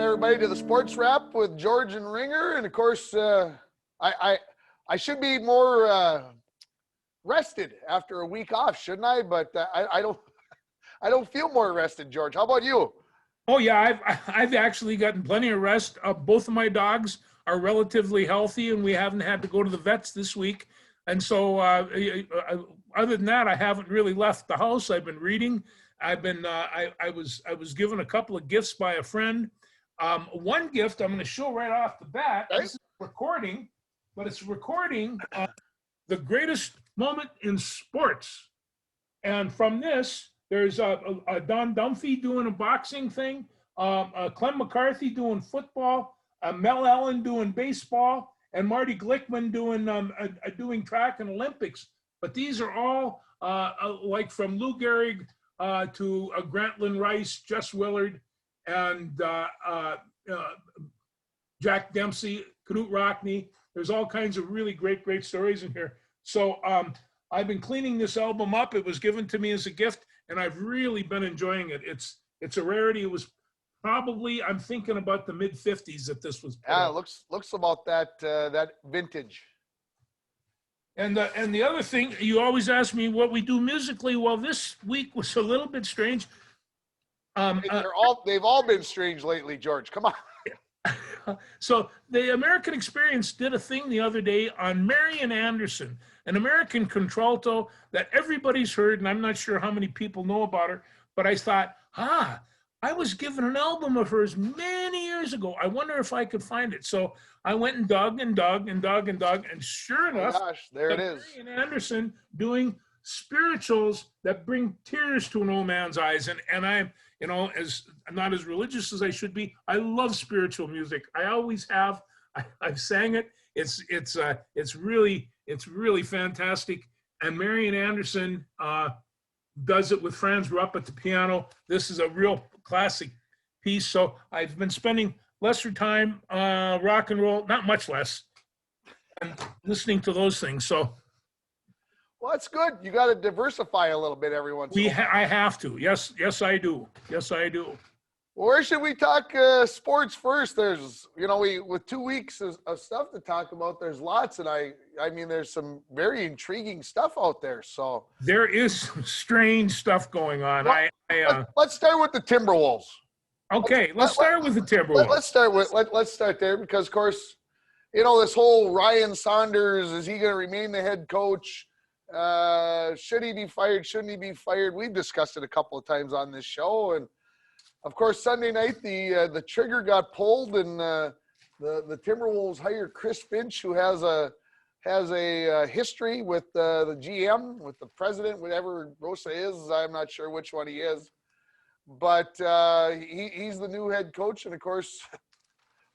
everybody, to the Sports Wrap with George and Ringer. And of course, I should be more rested after a week off, shouldn't I? But I don't feel more rested, George. How about you? Oh yeah, I've actually gotten plenty of rest. Both of my dogs are relatively healthy, and we haven't had to go to the vets this week. And so, other than that, I haven't really left the house. I've been reading. I've been I was given a couple of gifts by a friend. One gift I'm going to show right off the bat. This is recording, but it's recording the greatest moment in sports. And from this, there's Don Dunphy doing a boxing thing, Clem McCarthy doing football, Mel Allen doing baseball, and Marty Glickman doing track and Olympics. But these are all like from Lou Gehrig to Grantland Rice, Jess Willard, and Jack Dempsey, Knute Rockne. There's all kinds of really great stories in here. So I've been cleaning this album up. It was given to me as a gift, and I've really been enjoying it. It's a rarity. It was probably, I'm thinking about the mid-50s that this was put out. Looks about that vintage. And the other thing, you always ask me what we do musically. Well, this week was a little bit strange. They've all been strange lately, George. Come on. So the American Experience did a thing the other day on Marian Anderson, an American contralto that everybody's heard, and I'm not sure how many people know about her, but I thought, I was given an album of hers many years ago. I wonder if I could find it. So I went and dug, and sure enough, there it is. Marian Anderson doing spirituals that bring tears to an old man's eyes. And I'm, as not as religious as I should be, I love spiritual music. I always have. I've sang it. It's really fantastic. And Marian Anderson does it with Franz Rupp at the piano. This is a real classic piece. So I've been spending lesser time rock and roll, not much less, and listening to those things. So. Well, that's good. You got to diversify a little bit every once in a while. I have to. Yes, I do. Yes, I do. Well, where should we talk sports first? There's, with 2 weeks of stuff to talk about, there's lots. And I mean, there's some very intriguing stuff out there. So there is some strange stuff going on. Well, let's start with the Timberwolves. Okay, let's start with the Timberwolves. Let's start there because, of course, this whole Ryan Saunders, is he going to remain the head coach? Should he be fired? Shouldn't he be fired? We've discussed it a couple of times on this show, and of course Sunday night the trigger got pulled, and the Timberwolves hired Chris Finch, who has a history with the GM, with the president, whatever Rosa is. I'm not sure which one he is, but he's the new head coach, and of course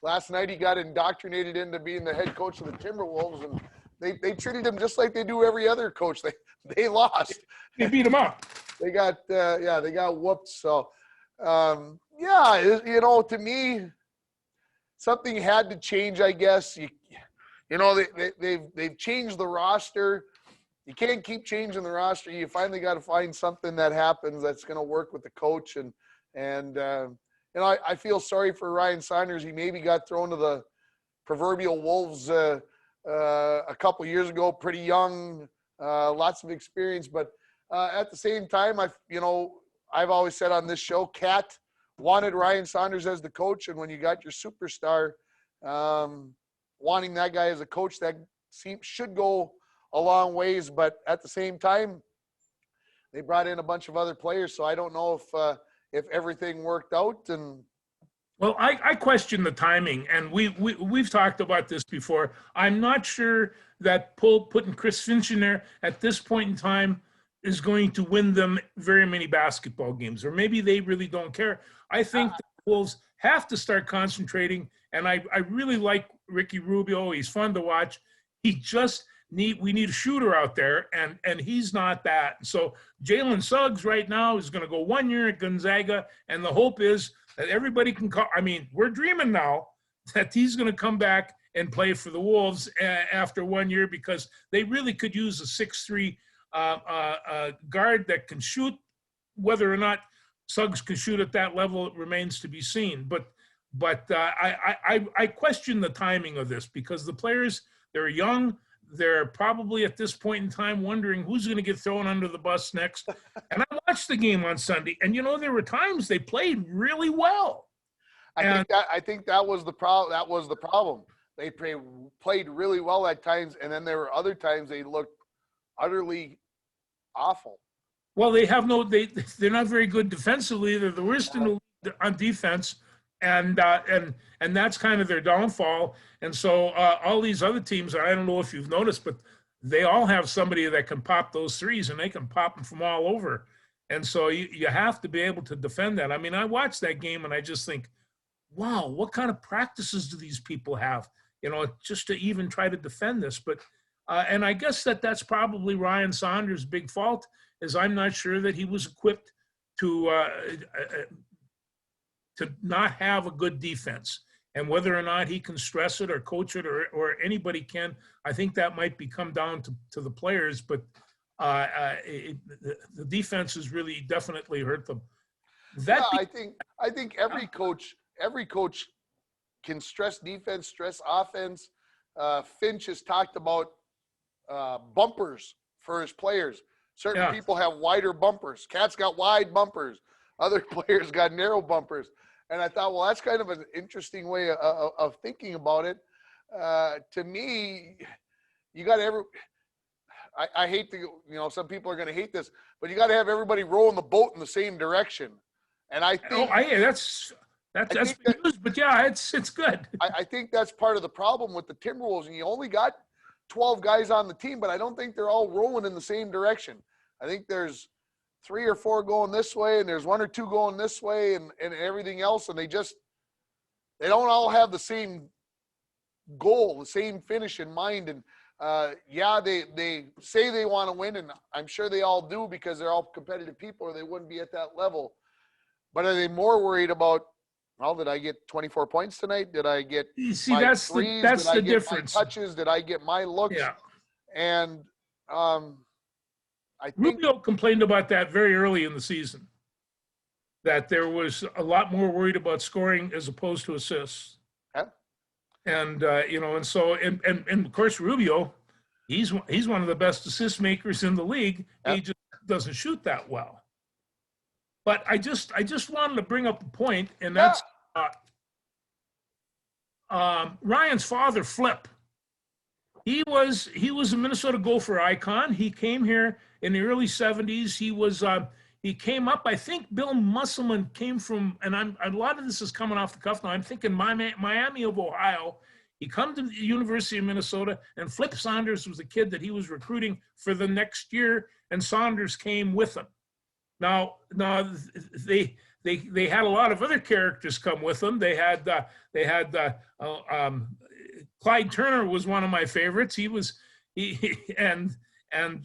last night he got indoctrinated into being the head coach of the Timberwolves, and they treated him just like they do every other coach. They lost. They beat him up. They got whooped. So to me, something had to change, I guess. They've changed the roster. You can't keep changing the roster. You finally got to find something that happens that's going to work with the coach. And I feel sorry for Ryan Saunders. He maybe got thrown to the proverbial wolves a couple years ago, pretty young, lots of experience, but at the same time, I've always said on this show, Cat wanted Ryan Saunders as the coach, and when you got your superstar, wanting that guy as a coach, that should go a long ways. But at the same time, they brought in a bunch of other players, so I don't know if everything worked out. And well, I question the timing, and we've talked about this before. I'm not sure that putting Chris Finch in there at this point in time is going to win them very many basketball games, or maybe they really don't care. I think the Wolves have to start concentrating, and I really like Ricky Rubio. He's fun to watch. We need a shooter out there, and he's not that. So Jalen Suggs right now is going to go 1 year at Gonzaga, and the hope is that everybody can call. I mean, we're dreaming now that he's going to come back and play for the Wolves after 1 year, because they really could use a 6'3" guard that can shoot. Whether or not Suggs can shoot at that level, it remains to be seen. But But I question the timing of this because the players, they're young. They're probably at this point in time wondering who's going to get thrown under the bus next. And I watched the game on Sunday, and there were times they played really well. I think that was the problem. That was the problem. They played really well at times, and then there were other times they looked utterly awful. Well, they're not very good defensively. They're the worst in the league on defense, and that's kind of their downfall. And so all these other teams, I don't know if you've noticed, but they all have somebody that can pop those threes, and they can pop them from all over. And so you have to be able to defend that. I mean, I watched that game, and I just think, wow, what kind of practices do these people have, just to even try to defend this? But and I guess that's probably Ryan Saunders' big fault, is I'm not sure that he was equipped to not have a good defense. And whether or not he can stress it or coach it or anybody can, I think that might come down to the players. But the defense has really definitely hurt them. I think every coach can stress defense, stress offense. Finch has talked about bumpers for his players. Certain people have wider bumpers. Cat's got wide bumpers. Other players got narrow bumpers. And I thought, well, that's kind of an interesting way of thinking about it. To me, you got to I hate to, some people are going to hate this, but you got to have everybody rowing the boat in the same direction. And I think that's news, but yeah, it's good. I think that's part of the problem with the Timberwolves. And you only got 12 guys on the team, but I don't think they're all rowing in the same direction. I think there's 3 or 4 going this way, and there's 1 or 2 going this way, and everything else. And they don't all have the same goal, the same finish in mind. And they say they want to win, and I'm sure they all do because they're all competitive people, or they wouldn't be at that level. But are they more worried about, well, did I get 24 points tonight? Did I get my threes? That's did I the get difference. My touches? Did I get my looks? Yeah. And I think Rubio complained about that very early in the season, that there was a lot more worried about scoring as opposed to assists. Yeah. And and so of course Rubio, he's one of the best assist makers in the league. Yeah. He just doesn't shoot that well. But I just wanted to bring up a point, and that's Ryan's father, Flip. He was a Minnesota Gopher icon. He came here in the early 70s. He came up. I think Bill Musselman came from, and a lot of this is coming off the cuff now. I'm thinking Miami of Ohio. He come to the University of Minnesota, and Flip Saunders was the kid that he was recruiting for the next year, and Saunders came with him. Now they had a lot of other characters come with them. They had Clyde Turner was one of my favorites. And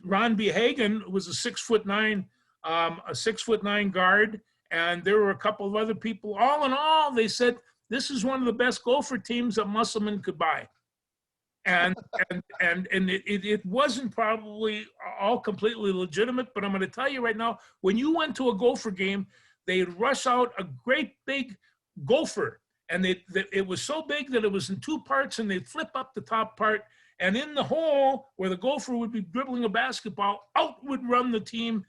Ron B. Hagan was a 6'9" guard, and there were a couple of other people. All in all, they said this is one of the best Gopher teams that Musselman could buy. And it wasn't probably all completely legitimate, but I'm going to tell you right now, when you went to a Gopher game, they'd rush out a great big Gopher, and it was so big that it was in 2 parts, and they'd flip up the top part, and in the hole where the Gopher would be dribbling a basketball, out would run the team,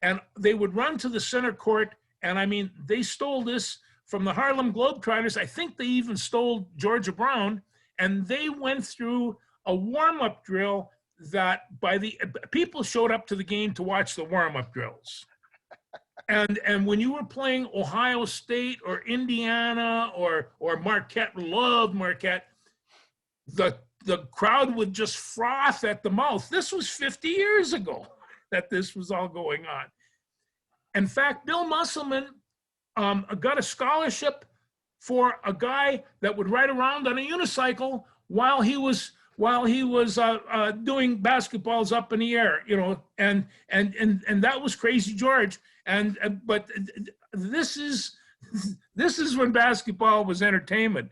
and they would run to the center court. And I mean, they stole this from the Harlem Globetrotters. I think they even stole Georgia Brown. And they went through a warm-up drill that people showed up to the game to watch the warm-up drills. And when you were playing Ohio State or Indiana or Marquette, loved Marquette, the crowd would just froth at the mouth. This was 50 years ago that this was all going on. In fact, Bill Musselman got a scholarship for a guy that would ride around on a unicycle while he was doing basketballs up in the air, and that was Crazy George. But this is when basketball was entertainment.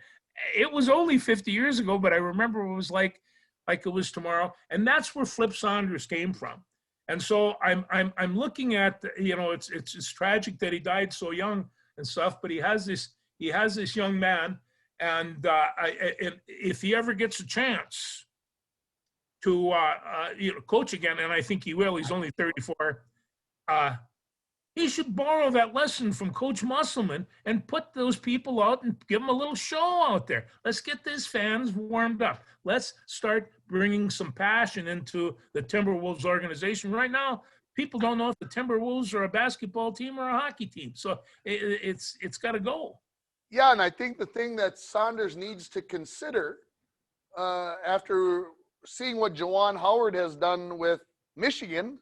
It was only 50 years ago, but I remember it was like it was tomorrow. And that's where Flip Saunders came from. And so I'm looking at, it's tragic that he died so young and stuff, but he has this he has this young man, and if he ever gets a chance to coach again, and I think he will, he's only 34. He should borrow that lesson from Coach Musselman and put those people out and give them a little show out there. Let's get these fans warmed up. Let's start bringing some passion into the Timberwolves organization. Right now, people don't know if the Timberwolves are a basketball team or a hockey team. So it's got to go. Yeah, and I think the thing that Saunders needs to consider after seeing what Juwan Howard has done with Michigan,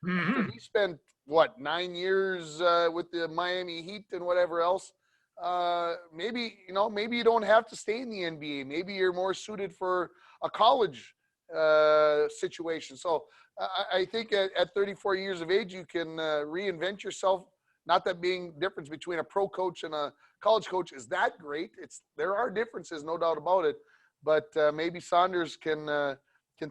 Mm-hmm. he spent, 9 years with the Miami Heat and whatever else. Maybe you don't have to stay in the NBA. Maybe you're more suited for a college situation. So I think at 34 years of age, you can reinvent yourself. Not that being difference between a pro coach and a college coach is that great. There are differences, no doubt about it. But maybe Saunders can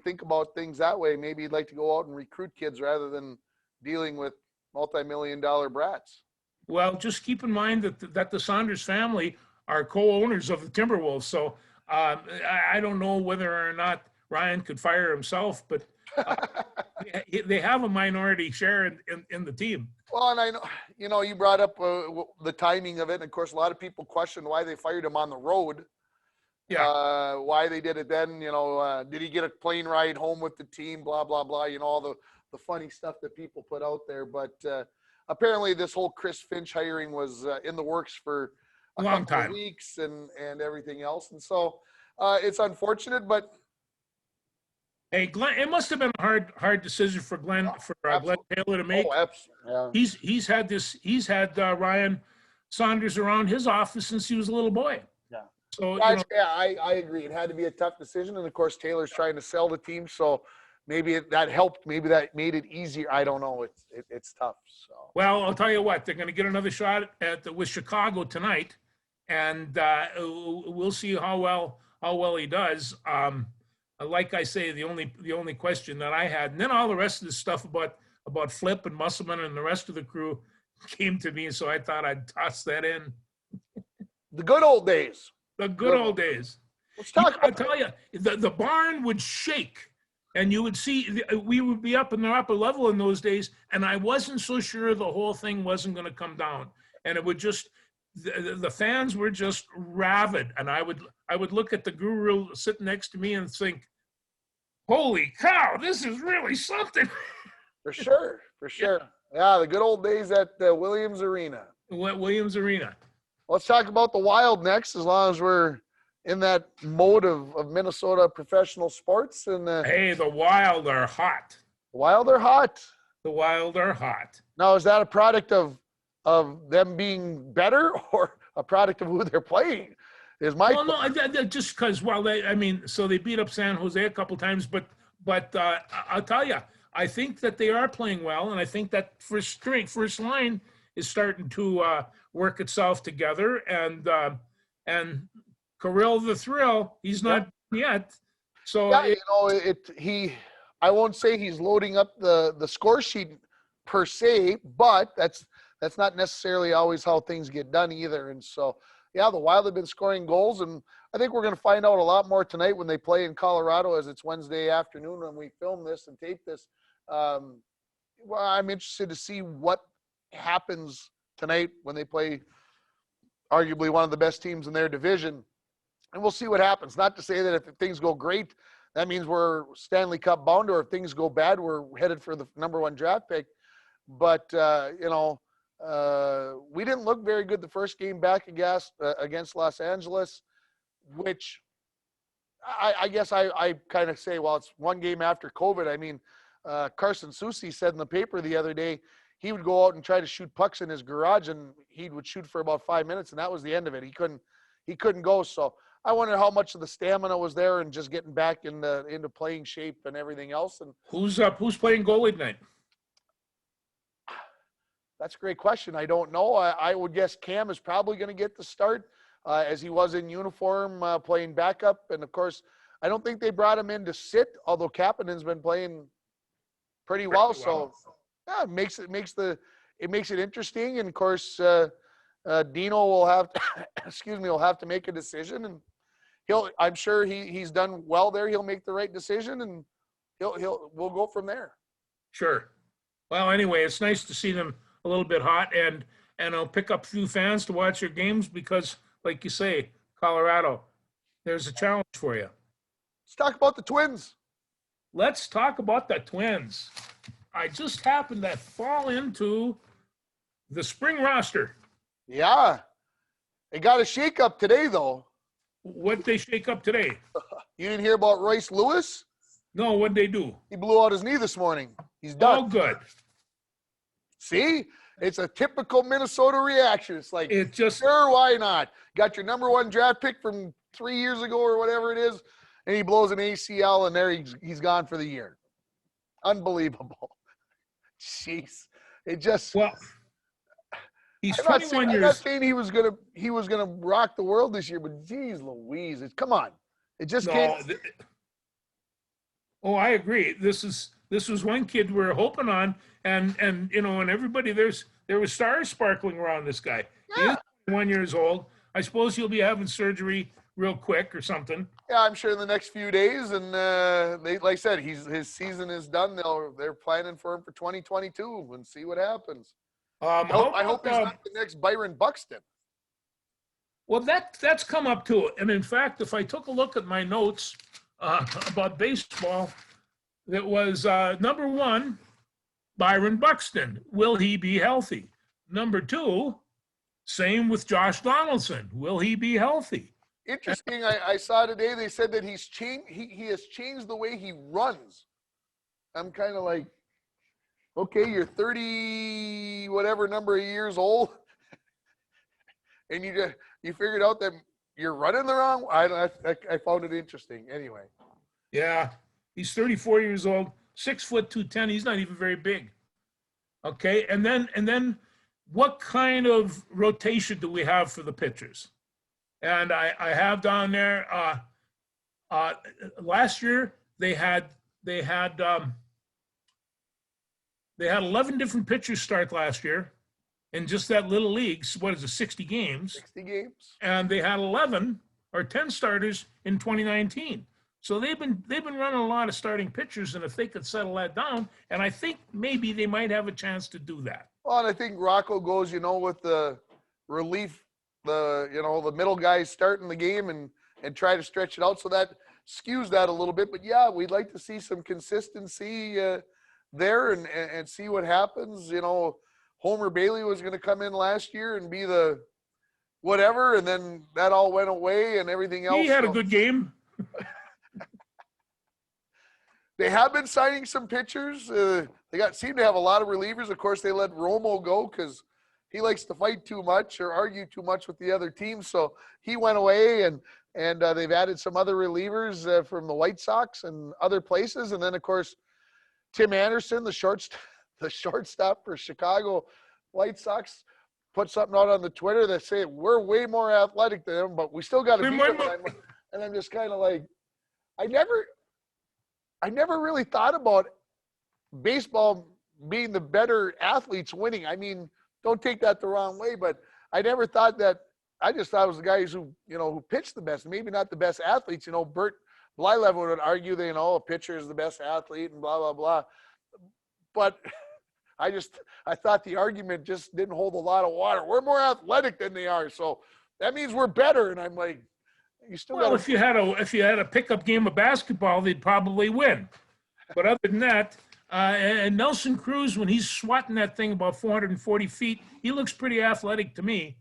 think about things that way. Maybe he'd like to go out and recruit kids rather than dealing with multi-million-dollar brats. Well, just keep in mind that the Saunders family are co-owners of the Timberwolves. So I don't know whether or not Ryan could fire himself, but they have a minority share in the team. Well, and I know, you brought up the timing of it. And of course, a lot of people question why they fired him on the road. Yeah. Why they did it then, did he get a plane ride home with the team, blah, blah, blah, all the funny stuff that people put out there. But apparently this whole Chris Finch hiring was in the works for a long couple time. of weeks and everything else. And so it's unfortunate, but. Hey, Glenn, it must have been a hard decision for Glenn Taylor to make. Oh, absolutely. Yeah. He's had Ryan Saunders around his office since he was a little boy. Yeah. So I agree. It had to be a tough decision, and of course Taylor's trying to sell the team, so maybe that helped. Maybe that made it easier. I don't know. It's tough. So. Well, I'll tell you what. They're going to get another shot with Chicago tonight, and we'll see how well he does. Like I say, the only question that I had, and then all the rest of the stuff about Flip and Musselman and the rest of the crew came to me, so I thought I'd toss that in. The good old days. The good old days. Let's talk. I tell you, the barn would shake, and you would see we would be up in the upper level in those days, and I wasn't so sure the whole thing wasn't going to come down, and it would just the fans were just rabid, and I would look at the guru sitting next to me and think, holy cow, this is really something. For sure. Yeah, the good old days at Williams Arena. Williams Arena. Let's talk about the Wild next, as long as we're in that mode of Minnesota professional sports. And hey, the Wild are hot. The Wild are hot. The Wild are hot. Now, is that a product of them being better or a product of who they're playing? Is my no, just because so they beat up San Jose a couple times, but I'll tell you, I think that they are playing well, and I think that first line is starting to work itself together, and Kirill the Thrill, he's not yet. So I won't say he's loading up the score sheet per se, but that's not necessarily always how things get done either. And so, yeah, the Wild have been scoring goals, and I think we're going to find out a lot more tonight when they play in Colorado, as it's Wednesday afternoon when we film this and tape this. Well, I'm interested to see what happens tonight when they play arguably one of the best teams in their division, and we'll see what happens. Not to say that if things go great, that means we're Stanley Cup bound, or if things go bad, we're headed for the #1 draft pick. But we didn't look very good the first game back against Los Angeles, which I guess I kind of say, well, it's one game after COVID. I mean, Carson Wentz said in the paper the other day he would go out and try to shoot pucks in his garage, and he would shoot for about 5 minutes, and that was the end of it. He couldn't go. So I wonder how much of the stamina was there and just getting back into playing shape and everything else. And who's playing goalie tonight? That's a great question. I don't know. I would guess Cam is probably going to get the start as he was in uniform playing backup. And, of course, I don't think they brought him in to sit, although Kapanen's been playing pretty well. So, yeah, it makes it interesting. And, of course, Dino will have to, excuse me, will have to make a decision, and I'm sure he's done well there. He'll make the right decision, and we'll go from there. Sure. Well, anyway, it's nice to see them a little bit hot, and I'll pick up a few fans to watch your games because, like you say, Colorado, there's a challenge for you. Let's talk about the Twins. Let's talk about the Twins. I just happened to fall into the spring roster. Yeah. They got a shakeup today, though. What'd they shake up today? You didn't hear about Royce Lewis? No, what'd they do? He blew out his knee this morning. He's done. Oh, good. See? It's a typical Minnesota reaction. It's like, sure, why not? Got your number 1 draft pick from 3 years ago or whatever it is, and he blows an ACL, and there he's gone for the year. Unbelievable. Jeez. It just... Well, he's 21 years. I'm not saying he was gonna rock the world this year, but geez Louise, come on. It just can't... Oh, I agree. This was one kid we were hoping on, and everybody there was stars sparkling around this guy. Yeah. He is 21 years old. I suppose he'll be having surgery real quick or something. Yeah, I'm sure in the next few days, and like I said, his season is done. They're planning for him for 2022 and see what happens. I hope he's not the next Byron Buxton. Well, that's come up to it, and in fact, if I took a look at my notes about baseball, that was number 1, Byron Buxton. Will he be healthy? Number 2, same with Josh Donaldson. Will he be healthy? Interesting. I saw today they said that he's changed. He has changed the way he runs. I'm kind of like, okay, you're 30 whatever number of years old, and you figured out that you're running the wrong. I found it interesting. Anyway. Yeah, he's 34 years old, 6 foot 210. He's not even very big. Okay, and then what kind of rotation do we have for the pitchers? And I have down there. Last year they had 11 different pitchers start last year in just that little league. What is it, 60 games? 60 games. And they had 11 or 10 starters in 2019. So they've been running a lot of starting pitchers, and if they could settle that down, and I think maybe they might have a chance to do that. Well, and I think Rocco goes, with the relief, the middle guys starting the game and try to stretch it out. So that skews that a little bit. But yeah, we'd like to see some consistency there and see what happens. Homer Bailey was going to come in last year and be the whatever, and then that all went away and everything else. He had a good game. They have been signing some pitchers. They seem to have a lot of relievers. Of course, they let Romo go because he likes to fight too much or argue too much with the other team. So he went away, and they've added some other relievers from the White Sox and other places. And then, of course, Tim Anderson, the shortstop for Chicago White Sox, put something out on the Twitter that say we're way more athletic than them, but we still got to beat them. And I'm just kind of like, I never really thought about baseball being the better athletes winning. I mean, don't take that the wrong way, but I never thought that. I just thought it was the guys who pitched the best, maybe not the best athletes. Bert Blyleven would argue that, a pitcher is the best athlete and blah, blah, blah. But I thought the argument just didn't hold a lot of water. We're more athletic than they are. So that means we're better. And I'm like, you still got to. If you had a pickup game of basketball, they'd probably win. But other than that, and Nelson Cruz, when he's swatting that thing about 440 feet, he looks pretty athletic to me.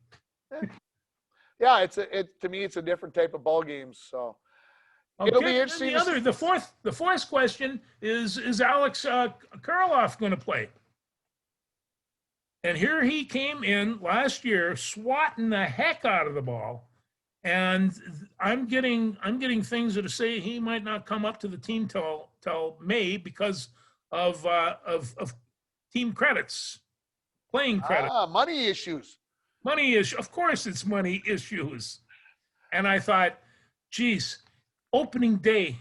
Yeah, to me, it's a different type of ball game. So it'll be interesting. The fourth question is Alex Kirilloff going to play? And here he came in last year, swatting the heck out of the ball. And I'm getting things that say he might not come up to the team till May because of team credits, playing credits. Money issues. Money issue. Of course, it's money issues. And I thought, geez, opening day,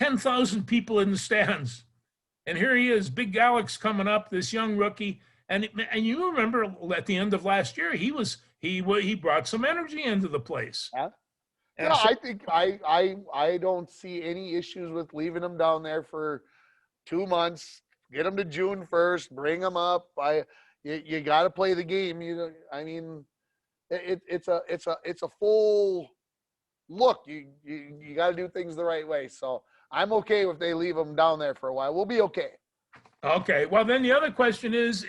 10,000 people in the stands, and here he is, Big Alex coming up, this young rookie. And you remember at the end of last year, he was he brought some energy into the place. Yeah. And Yeah, so- I think I don't see any issues with leaving them down there for 2 months. Get them to June 1st. Bring them up. You got to play the game. I mean, it's a full look. You got to do things the right way. So I'm okay if they leave them down there for a while. We'll be okay. Okay. Well, then the other question is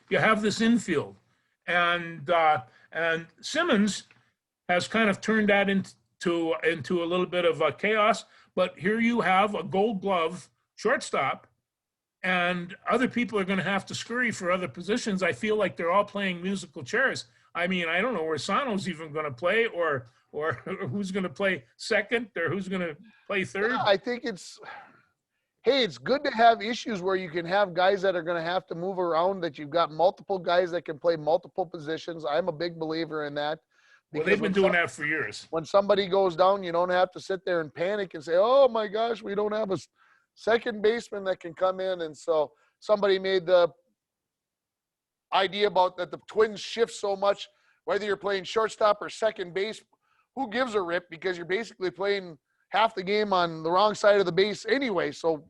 you have this infield, and Simmons has kind of turned that into a little bit of a chaos. But here you have a Gold Glove shortstop, and other people are going to have to scurry for other positions. I feel like they're all playing musical chairs. I mean, I don't know where Sano's even going to play, or who's going to play second, or who's going to play third. Yeah, I think it's good to have issues where you can have guys that are going to have to move around, that you've got multiple guys that can play multiple positions. I'm a big believer in that. Well, they've been doing that for years. When somebody goes down, you don't have to sit there and panic and say, oh my gosh, we don't have a second baseman that can come in. And so somebody made the idea about that the Twins shift so much, whether you're playing shortstop or second base, who gives a rip, because you're basically playing half the game on the wrong side of the base anyway. So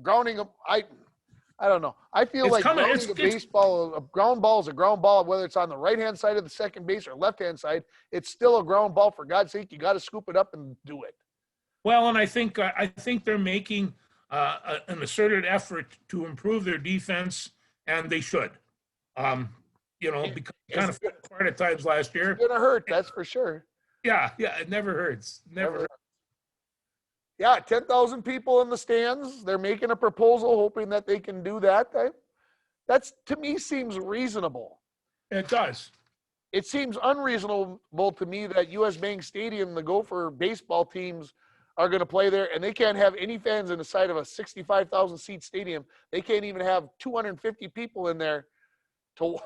grounding, I don't know. I feel It's like coming. grounding a baseball, a ground ball is a ground ball, whether it's on the right-hand side of the second base or left-hand side, it's still a ground ball. For God's sake, you got to scoop it up and do it. Well, and I think they're making an asserted effort to improve their defense, and they should. Because it kind of fell apart at times last year. It's gonna hurt, that's for sure. Yeah, it never hurts. Never hurts. Yeah, 10,000 people in the stands. They're making a proposal, hoping that they can do that. That's, to me, seems reasonable. It does. It seems unreasonable to me that U.S. Bank Stadium, the Gopher baseball teams are going to play there, and they can't have any fans inside of a 65,000 seat stadium. They can't even have 250 people in there to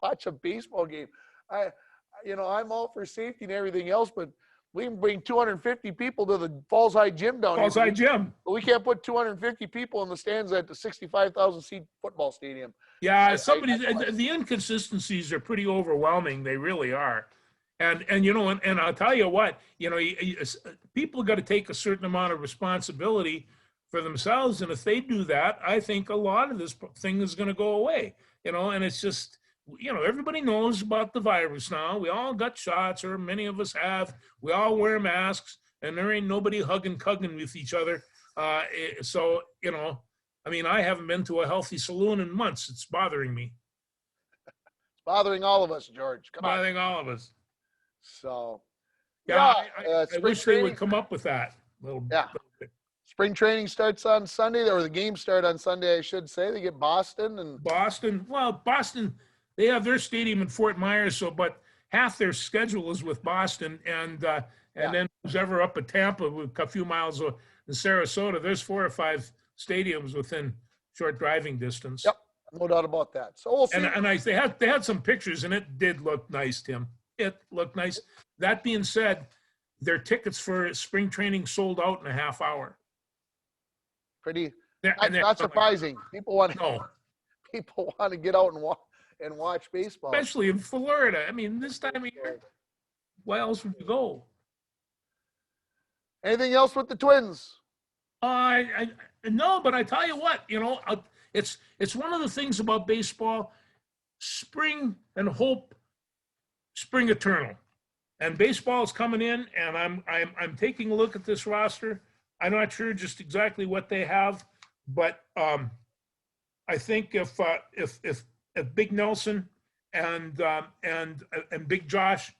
watch a baseball game. I'm all for safety and everything else, but we can bring 250 people to the Falls High Gym down here. Falls High Gym. But we can't put 250 people in the stands at the 65,000 seat football stadium. Yeah, the inconsistencies are pretty overwhelming. They really are. And I'll tell you what, people got to take a certain amount of responsibility for themselves. And if they do that, I think a lot of this thing is going to go away, and it's just, everybody knows about the virus now. We all got shots, or many of us have. We all wear masks, and there ain't nobody hugging with each other. So, I haven't been to a healthy saloon in months. It's bothering me. It's bothering all of us, George. Come on. Bothering all of us. So, I wish they would come up with that. Little bit. Spring training starts on Sunday, or the games start on Sunday, I should say. They get Boston. Well, Boston, they have their stadium in Fort Myers, but half their schedule is with Boston, and then who's ever up at Tampa, a few miles in Sarasota, there's 4 or 5 stadiums within short driving distance. Yep, no doubt about that. So we'll see. And they had some pictures, and it did look nice, Tim. It looked nice. That being said, their tickets for spring training sold out in a half hour. Not surprising. People want to get out and watch baseball, especially in Florida. This time of year, why else would you go? Anything else with the Twins? No, but I tell you what, it's one of the things about baseball. Spring and hope, spring eternal, and baseball is coming in, and I'm taking a look at this roster. I'm not sure just exactly what they have, but I think if Big Nelson and Big Josh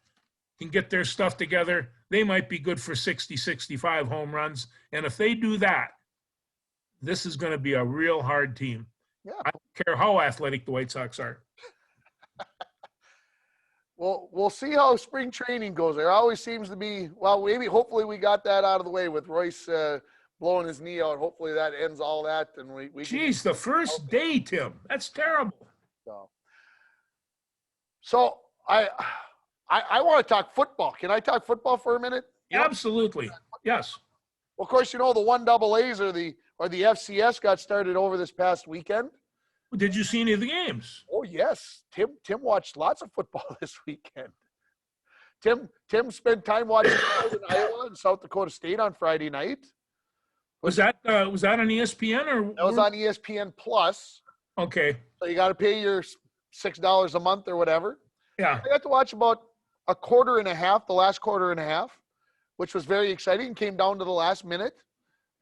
can get their stuff together, they might be good for 60, 65 home runs. And if they do that, this is going to be a real hard team. Yeah. I don't care how athletic the White Sox are. Well, we'll see how spring training goes. There always seems to be, hopefully we got that out of the way with Royce blowing his knee out. Hopefully that ends all that. And Jeez, the first day, Tim. That's terrible. So I want to talk football. Can I talk football for a minute? Absolutely. Yes. Well, of course, the 1AAs or the FCS got started over this past weekend. Did you see any of the games? Oh yes, Tim watched lots of football this weekend. Tim spent time watching Northern Iowa and South Dakota State on Friday night. Was that on ESPN or? That was on ESPN Plus. Okay. So you got to pay your $6 a month or whatever. Yeah. I got to watch about a quarter and a half, the last quarter and a half, which was very exciting. Came down to the last minute,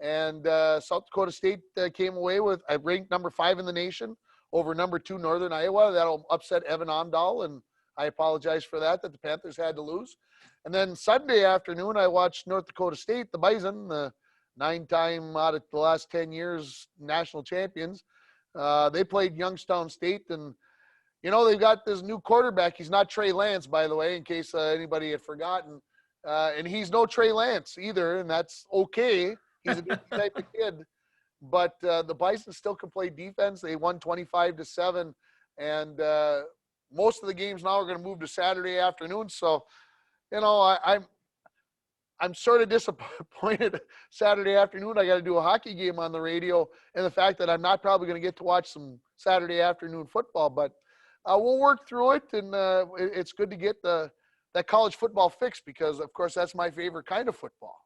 and South Dakota State came away with ranked number 5 in the nation over number 2 Northern Iowa. That'll upset Evan Omdahl, and I apologize for that the Panthers had to lose. And then Sunday afternoon, I watched North Dakota State, the Bison, the 9-time out of the last 10 years national champions. They played Youngstown State, and they've got this new quarterback. He's not Trey Lance, by the way, in case anybody had forgotten. And he's no Trey Lance either, and that's okay. He's a good type of kid. But the Bison still can play defense. They won 25-7, and most of the games now are going to move to Saturday afternoon. So, I'm sort of disappointed Saturday afternoon. I got to do a hockey game on the radio, and the fact that I'm not probably going to get to watch some Saturday afternoon football. But we'll work through it, and it's good to get that college football fixed because, of course, that's my favorite kind of football.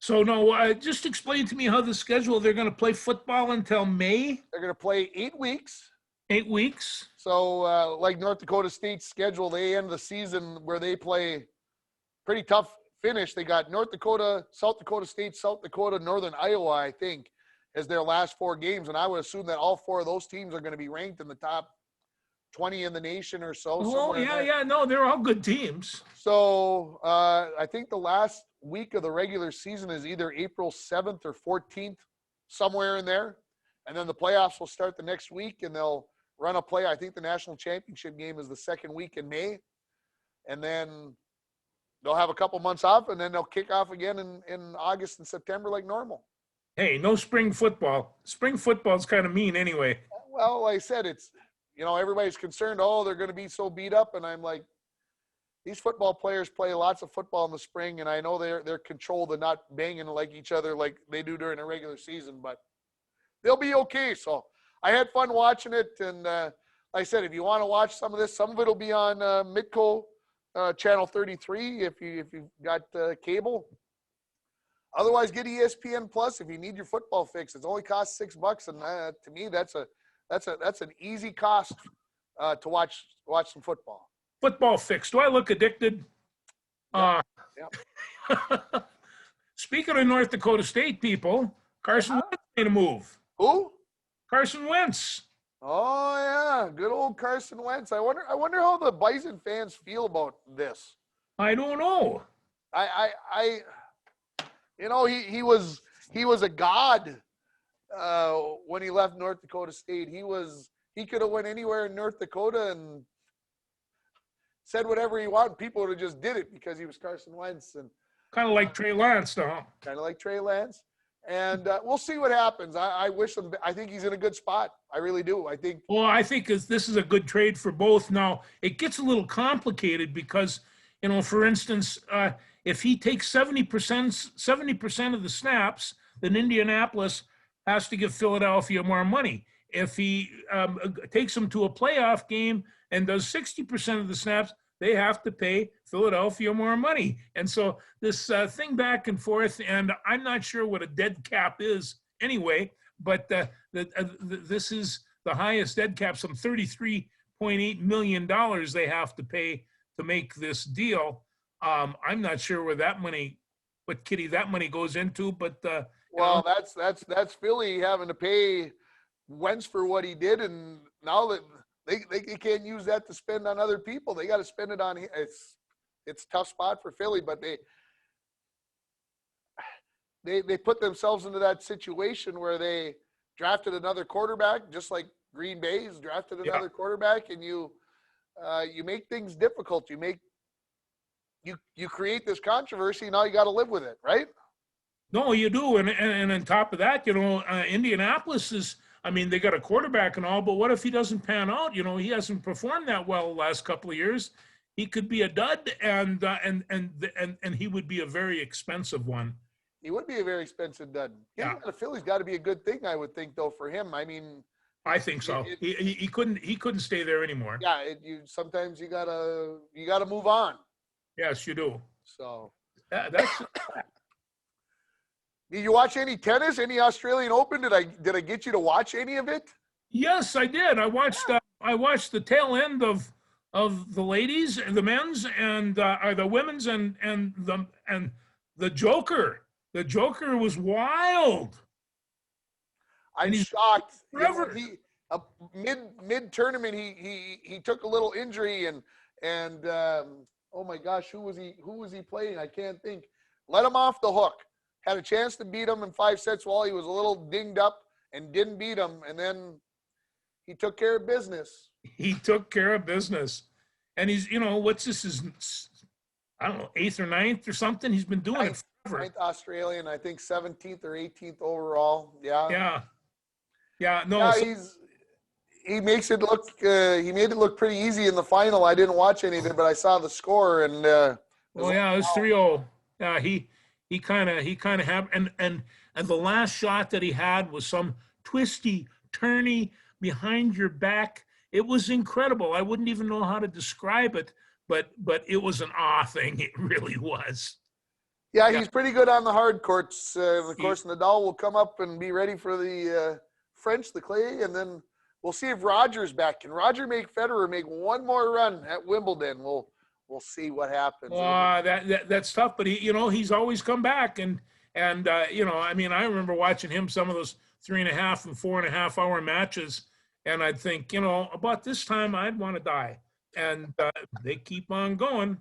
So, no, just explain to me how the schedule, they're going to play football until May? They're going to play 8 weeks. 8 weeks? So, like North Dakota State's schedule, they end the season where they play pretty tough finish. They got North Dakota, South Dakota State, South Dakota, Northern Iowa, I think, as their last 4 games. And I would assume that all 4 of those teams are going to be ranked in the top 20 in the nation or so. Oh, yeah. No, they're all good teams. So I think the last week of the regular season is either April 7th or 14th, somewhere in there. And then the playoffs will start the next week, and they'll run a play. I think the national championship game is the second week in May. And then they'll have a couple months off, and then they'll kick off again in August and September like normal. Hey, no spring football. Spring football is kind of mean anyway. Well, like I said, it's, everybody's concerned, they're going to be so beat up. And I'm like, these football players play lots of football in the spring, and I know they're controlled and not banging like each other like they do during a regular season, but they'll be okay. So I had fun watching it. And like I said, if you want to watch some of this, some of it will be on Midco channel 33 if you've got cable. Otherwise, get ESPN Plus if you need your football fix. It only costs $6, and to me, that's an easy cost to watch some football. Football fix. Do I look addicted? Yep. Speaking of North Dakota State people, Carson Wentz made a move. Who? Carson Wentz. Oh yeah, good old Carson Wentz. I wonder how the Bison fans feel about this. I don't know. He was a god when he left North Dakota State. He could have went anywhere in North Dakota and said whatever he wanted. People would have just did it because he was Carson Wentz. And kind of like Trey Lance, though. Kind of like Trey Lance. And we'll see what happens. I wish him. I think he's in a good spot. I really do. I think. Well, I think this is a good trade for both. Now it gets a little complicated because, for instance, if he takes 70% of the snaps, then Indianapolis has to give Philadelphia more money. If he takes them to a playoff game and does 60% of the snaps, they have to pay Philadelphia more money. And so this thing back and forth, and I'm not sure what a dead cap is anyway, but this is the highest dead cap, some $33.8 million they have to pay to make this deal. I'm not sure what kitty that money goes into, but well, that's Philly having to pay Wentz for what he did, and now that they can't use that to spend on other people, they got to spend it on. It's a tough spot for Philly, but they put themselves into that situation where they drafted another quarterback, just like Green Bay's drafted another quarterback, and you make things difficult. You create this controversy. Now you got to live with it, right? No, you do. And on top of that, Indianapolis is, they got a quarterback and all, but what if he doesn't pan out? He hasn't performed that well the last couple of years. He could be a dud, and he would be a very expensive one. He would be a very expensive dud. Getting out of Philly's got to be a good thing, I would think, though, for him. I think so. He couldn't stay there anymore. Yeah, you sometimes you gotta move on. Yes, you do. So, That's did you watch any tennis? Any Australian Open? Did I get you to watch any of it? yes, I did. I watched the tail end of the ladies, the men's, and or the women's, and the Joker. The Joker was wild. I'm And he's shocked. You know, forever. he mid tournament he took a little injury and oh my gosh, who was he playing? I can't think. Let him off the hook. Had a chance to beat him in 5 sets while he was a little dinged up and didn't beat him, and then he took care of business. He took care of business, and he's what's this is I don't know 8th or 9th or something. He's been doing it forever. Ninth Australian, I think 17th or 18th overall. Yeah. Yeah. No. Yeah, So, he makes it look he made it look pretty easy in the final. I didn't watch any of it, but I saw the score and yeah, it was 3-0. Yeah, he kind of have and the last shot that he had was some twisty, turny behind your back. It was incredible. I wouldn't even know how to describe it, but it was an awe thing. It really was. yeah, he's pretty good on the hard courts. Of course, Nadal will come up and be ready for the French, the clay, and then we'll see if Roger's back. Can Roger make Federer make one more run at Wimbledon? We'll see what happens. That's tough, but he's always come back, and I mean, I remember watching him some of those 3.5 and 4.5 hour matches, and I'd think, about this time I'd want to die, and they keep on going.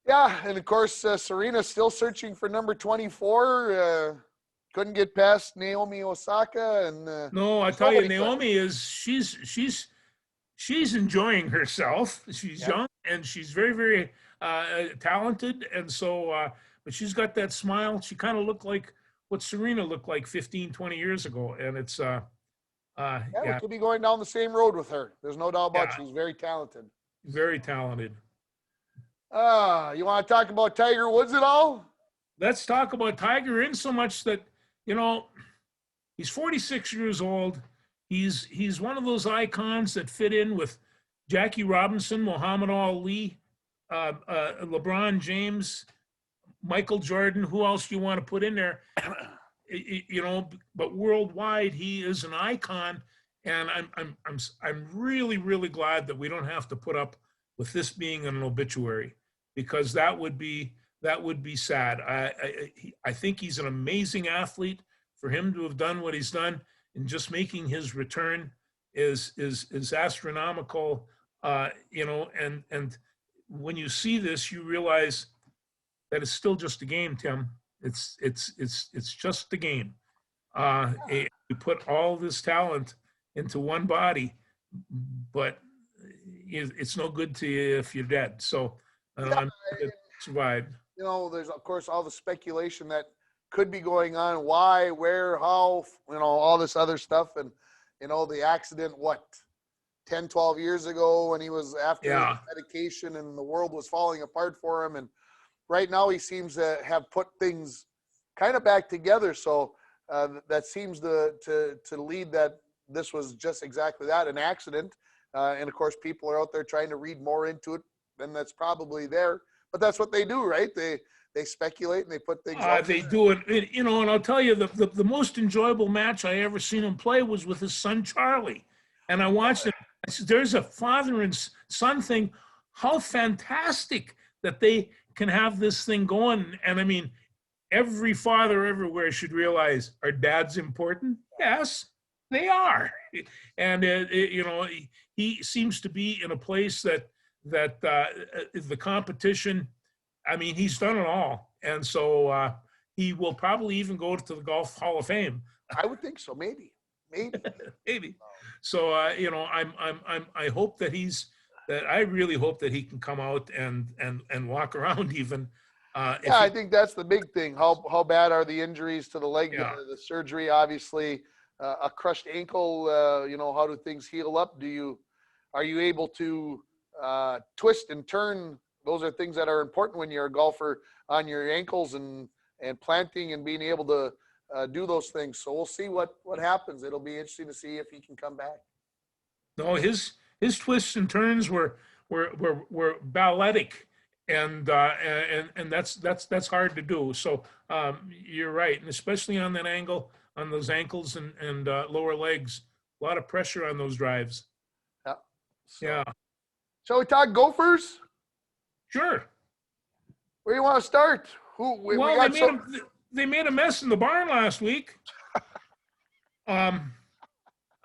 Yeah, and of course, Serena's still searching for number 24. Couldn't get past Naomi Osaka, and no, I tell you, Naomi she's enjoying herself. She's young and she's very, very talented, and so but she's got that smile. She kind of looked like what Serena looked like 15, 20 years ago, and it's we could be going down the same road with her. There's no doubt about it. She's very talented. Very talented. You want to talk about Tiger Woods at all? Let's talk about Tiger in so much that, he's 46 years old. He's one of those icons that fit in with Jackie Robinson, Muhammad Ali, LeBron James, Michael Jordan. Who else do you want to put in there? But worldwide, he is an icon, and I'm really, really glad that we don't have to put up with this being an obituary, because that would be sad. I think he's an amazing athlete. For him to have done what he's done and just making his return is astronomical. And when you see this, you realize that it's still just a game, Tim. It's just a game. You put all this talent into one body, but it's no good to you if you're dead. So I'm survived. There's of course all the speculation that could be going on. Why, where, how, all this other stuff. And, the accident, 10, 12 years ago when he was after medication and the world was falling apart for him. And right now he seems to have put things kind of back together. So that seems to lead that this was just exactly that, an accident. And of course, people are out there trying to read more into it than that's probably there. But that's what they do, right? They speculate and they put things out they there. do it, and I'll tell you, the most enjoyable match I ever seen him play was with his son, Charlie. And I watched it. I said, there's a father and son thing. How fantastic that they can have this thing going. And I mean, every father everywhere should realize, are dads important? Yes, they are. And, he seems to be in a place that the competition, I mean, he's done it all. And so he will probably even go to the Golf Hall of Fame. I would think so. Maybe. Maybe. So, I hope that I really hope that he can come out and walk around even. I think that's the big thing. How bad are the injuries to the leg? Yeah. The surgery, obviously, a crushed ankle. How do things heal up? Are you able to twist and turn? Those are things that are important when you're a golfer, on your ankles and planting and being able to do those things. So we'll see what happens. It'll be interesting to see if he can come back. No, his twists and turns were balletic, and that's hard to do. So you're right, and especially on that angle, on those ankles and lower legs, a lot of pressure on those drives. Yeah. So, yeah. Shall we talk Gophers? Sure. Where do you want to start? They made a mess in the barn last week. That's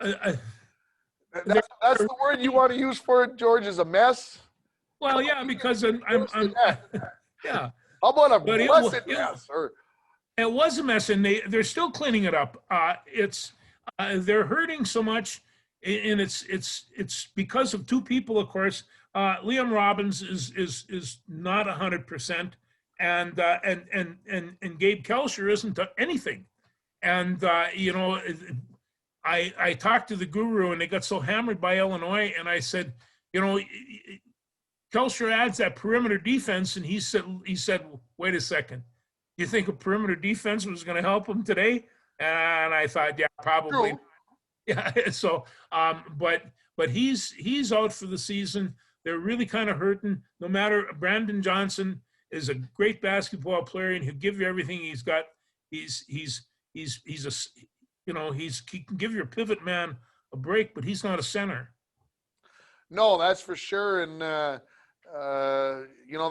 the word you want to use for it, George, is a mess? Well, yeah, because I'm yeah. How about a blessed mess? It was a mess, and they're still cleaning it up. They're hurting so much, and it's because of two people, of course. Liam Robbins is not 100%, and Gabe Kelcher isn't anything. And I talked to the guru, and they got so hammered by Illinois, and I said, Kelcher adds that perimeter defense, and he said, wait a second, you think a perimeter defense was going to help him today? And I thought, yeah, probably. True. Yeah. So, but he's out for the season. They're really kind of hurting. No matter, Brandon Johnson is a great basketball player, and he'll give you everything he's got. He can give your pivot man a break, but he's not a center. No, that's for sure. And they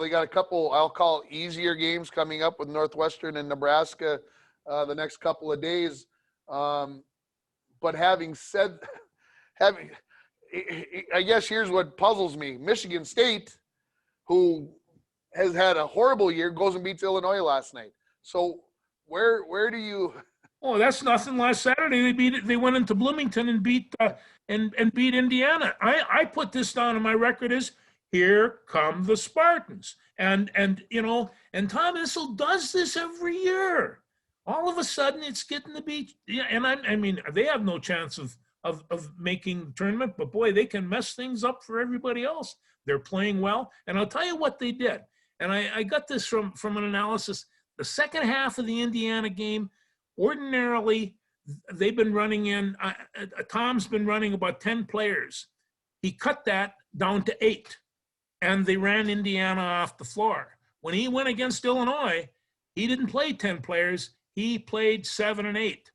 got a couple, I'll call it easier games coming up with Northwestern and Nebraska the next couple of days. But I guess here's what puzzles me. Michigan State, who has had a horrible year, goes and beats Illinois last night. So where do you? Oh, that's nothing. Last Saturday they went into Bloomington and beat beat Indiana. I put this down on my record as here come the Spartans. And Tom Izzo does this every year. All of a sudden it's getting to be, and I mean they have no chance of making the tournament, but boy, they can mess things up for everybody else. They're playing well. And I'll tell you what they did. And I got this from an analysis. The second half of the Indiana game, ordinarily, they've been running in, Tom's been running about 10 players. He cut that down to 8, and they ran Indiana off the floor. When he went against Illinois, he didn't play 10 players. He played 7 and 8.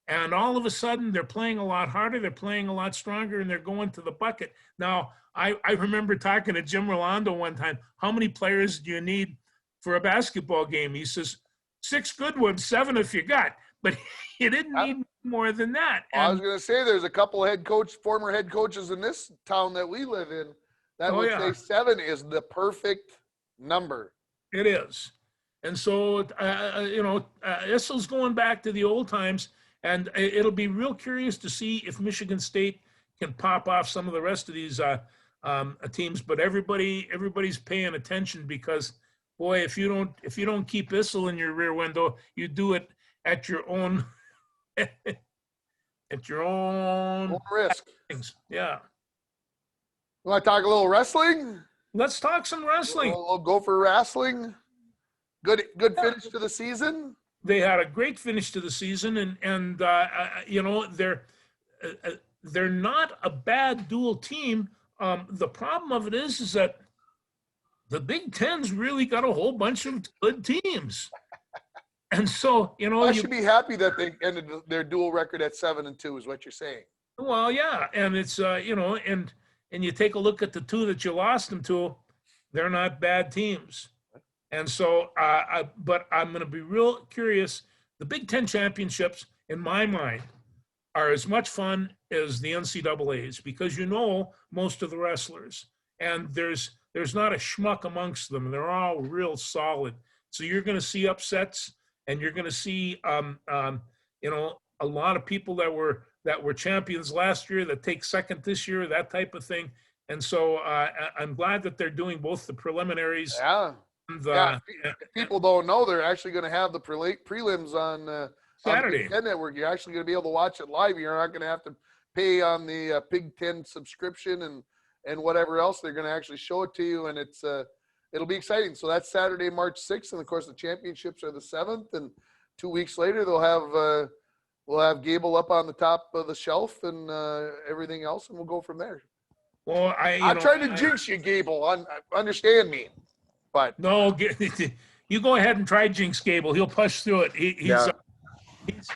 And all of a sudden, they're playing a lot harder, they're playing a lot stronger, and they're going to the bucket. Now, I remember talking to Jim Rolando one time, how many players do you need for a basketball game? He says, 6 good ones, 7 if you got. But you didn't need more than that. I was going to say, there's a couple former head coaches in this town that we live in that would say 7 is the perfect number. It is. And so, Issel's going back to the old times. And it'll be real curious to see if Michigan State can pop off some of the rest of these teams. But everybody's paying attention because, boy, if you don't keep Issel in your rear window, you do it at your own risk. Yeah. You want to talk a little wrestling? Let's talk some wrestling. We'll go for wrestling. Good finish to the season. They had a great finish to the season, and they're not a bad dual team. The problem of it is that the Big Ten's really got a whole bunch of good teams, and so I should be happy that they ended their dual record at 7-2, is what you're saying. Well, yeah, and it's and you take a look at the two that you lost them to, they're not bad teams. And so, but I'm going to be real curious. The Big Ten championships, in my mind, are as much fun as the NCAA's because most of the wrestlers, and there's not a schmuck amongst them. They're all real solid. So you're going to see upsets, and you're going to see, a lot of people that were champions last year that take second this year, that type of thing. And so I'm glad that they're doing both the preliminaries. Yeah. People don't know they're actually going to have the prelims on Saturday. On Big Ten Network. You're actually going to be able to watch it live. You're not going to have to pay on the Big Ten subscription and whatever else. They're going to actually show it to you, and it'll be exciting. So that's Saturday, March 6th, and of course the championships are the 7th. And 2 weeks later, we'll have Gable up on the top of the shelf and everything else, and we'll go from there. Well, I'm trying to jinx you, Gable. Understand me, but no, you go ahead and try Jinx Gable. He'll push through it.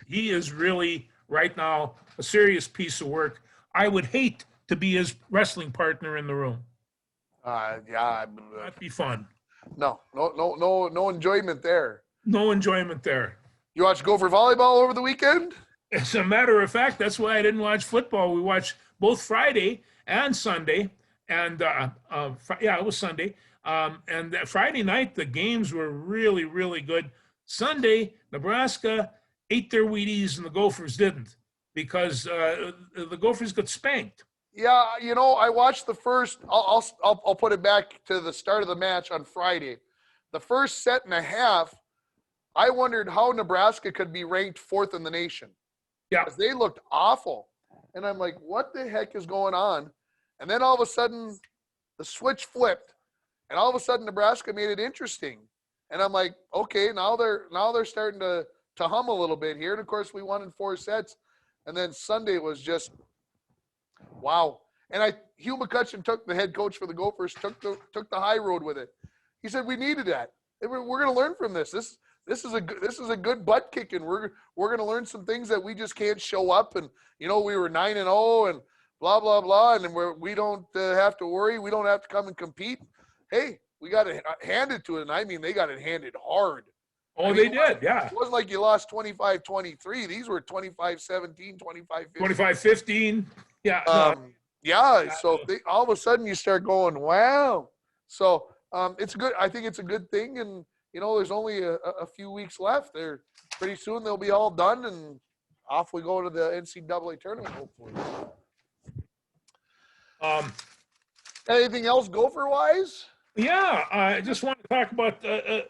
He is really right now a serious piece of work. I would hate to be his wrestling partner in the room. That'd be fun. No enjoyment there. No enjoyment there. You watch Gopher volleyball over the weekend? As a matter of fact, that's why I didn't watch football. We watched both Friday and Sunday, and it was Sunday. And that Friday night, the games were really, really good. Sunday, Nebraska ate their Wheaties and the Gophers didn't, because the Gophers got spanked. Yeah, I watched the first. I'll put it back to the start of the match on Friday. The first set and a half, I wondered how Nebraska could be ranked 4th in the nation. Yeah, because they looked awful, and I'm like, what the heck is going on? And then all of a sudden, the switch flipped, and all of a sudden Nebraska made it interesting. And I'm like, okay, now they're starting to hum a little bit here. And of course, we won in 4 sets, and then Sunday was just wow. And Hugh McCutcheon, took the head coach for the Gophers, took the high road with it. He said we needed that. We're going to learn from this. This is a good butt kicking. We're going to learn some things that we just can't show up. And we were 9-0 and blah blah blah, and then we don't have to worry. We don't have to come and compete. Hey, we got it handed to it, and I mean they got it handed hard. Oh, they did, yeah. It wasn't like you lost 25-23. These were 25-17, 25-15. 25-15. Yeah. So all of a sudden you start going, wow. So it's good. I think it's a good thing, and there's only a few weeks left. Pretty soon they'll be all done, and off we go to the NCAA tournament, hopefully. Anything else Gopher-wise? Yeah, I just want to talk about the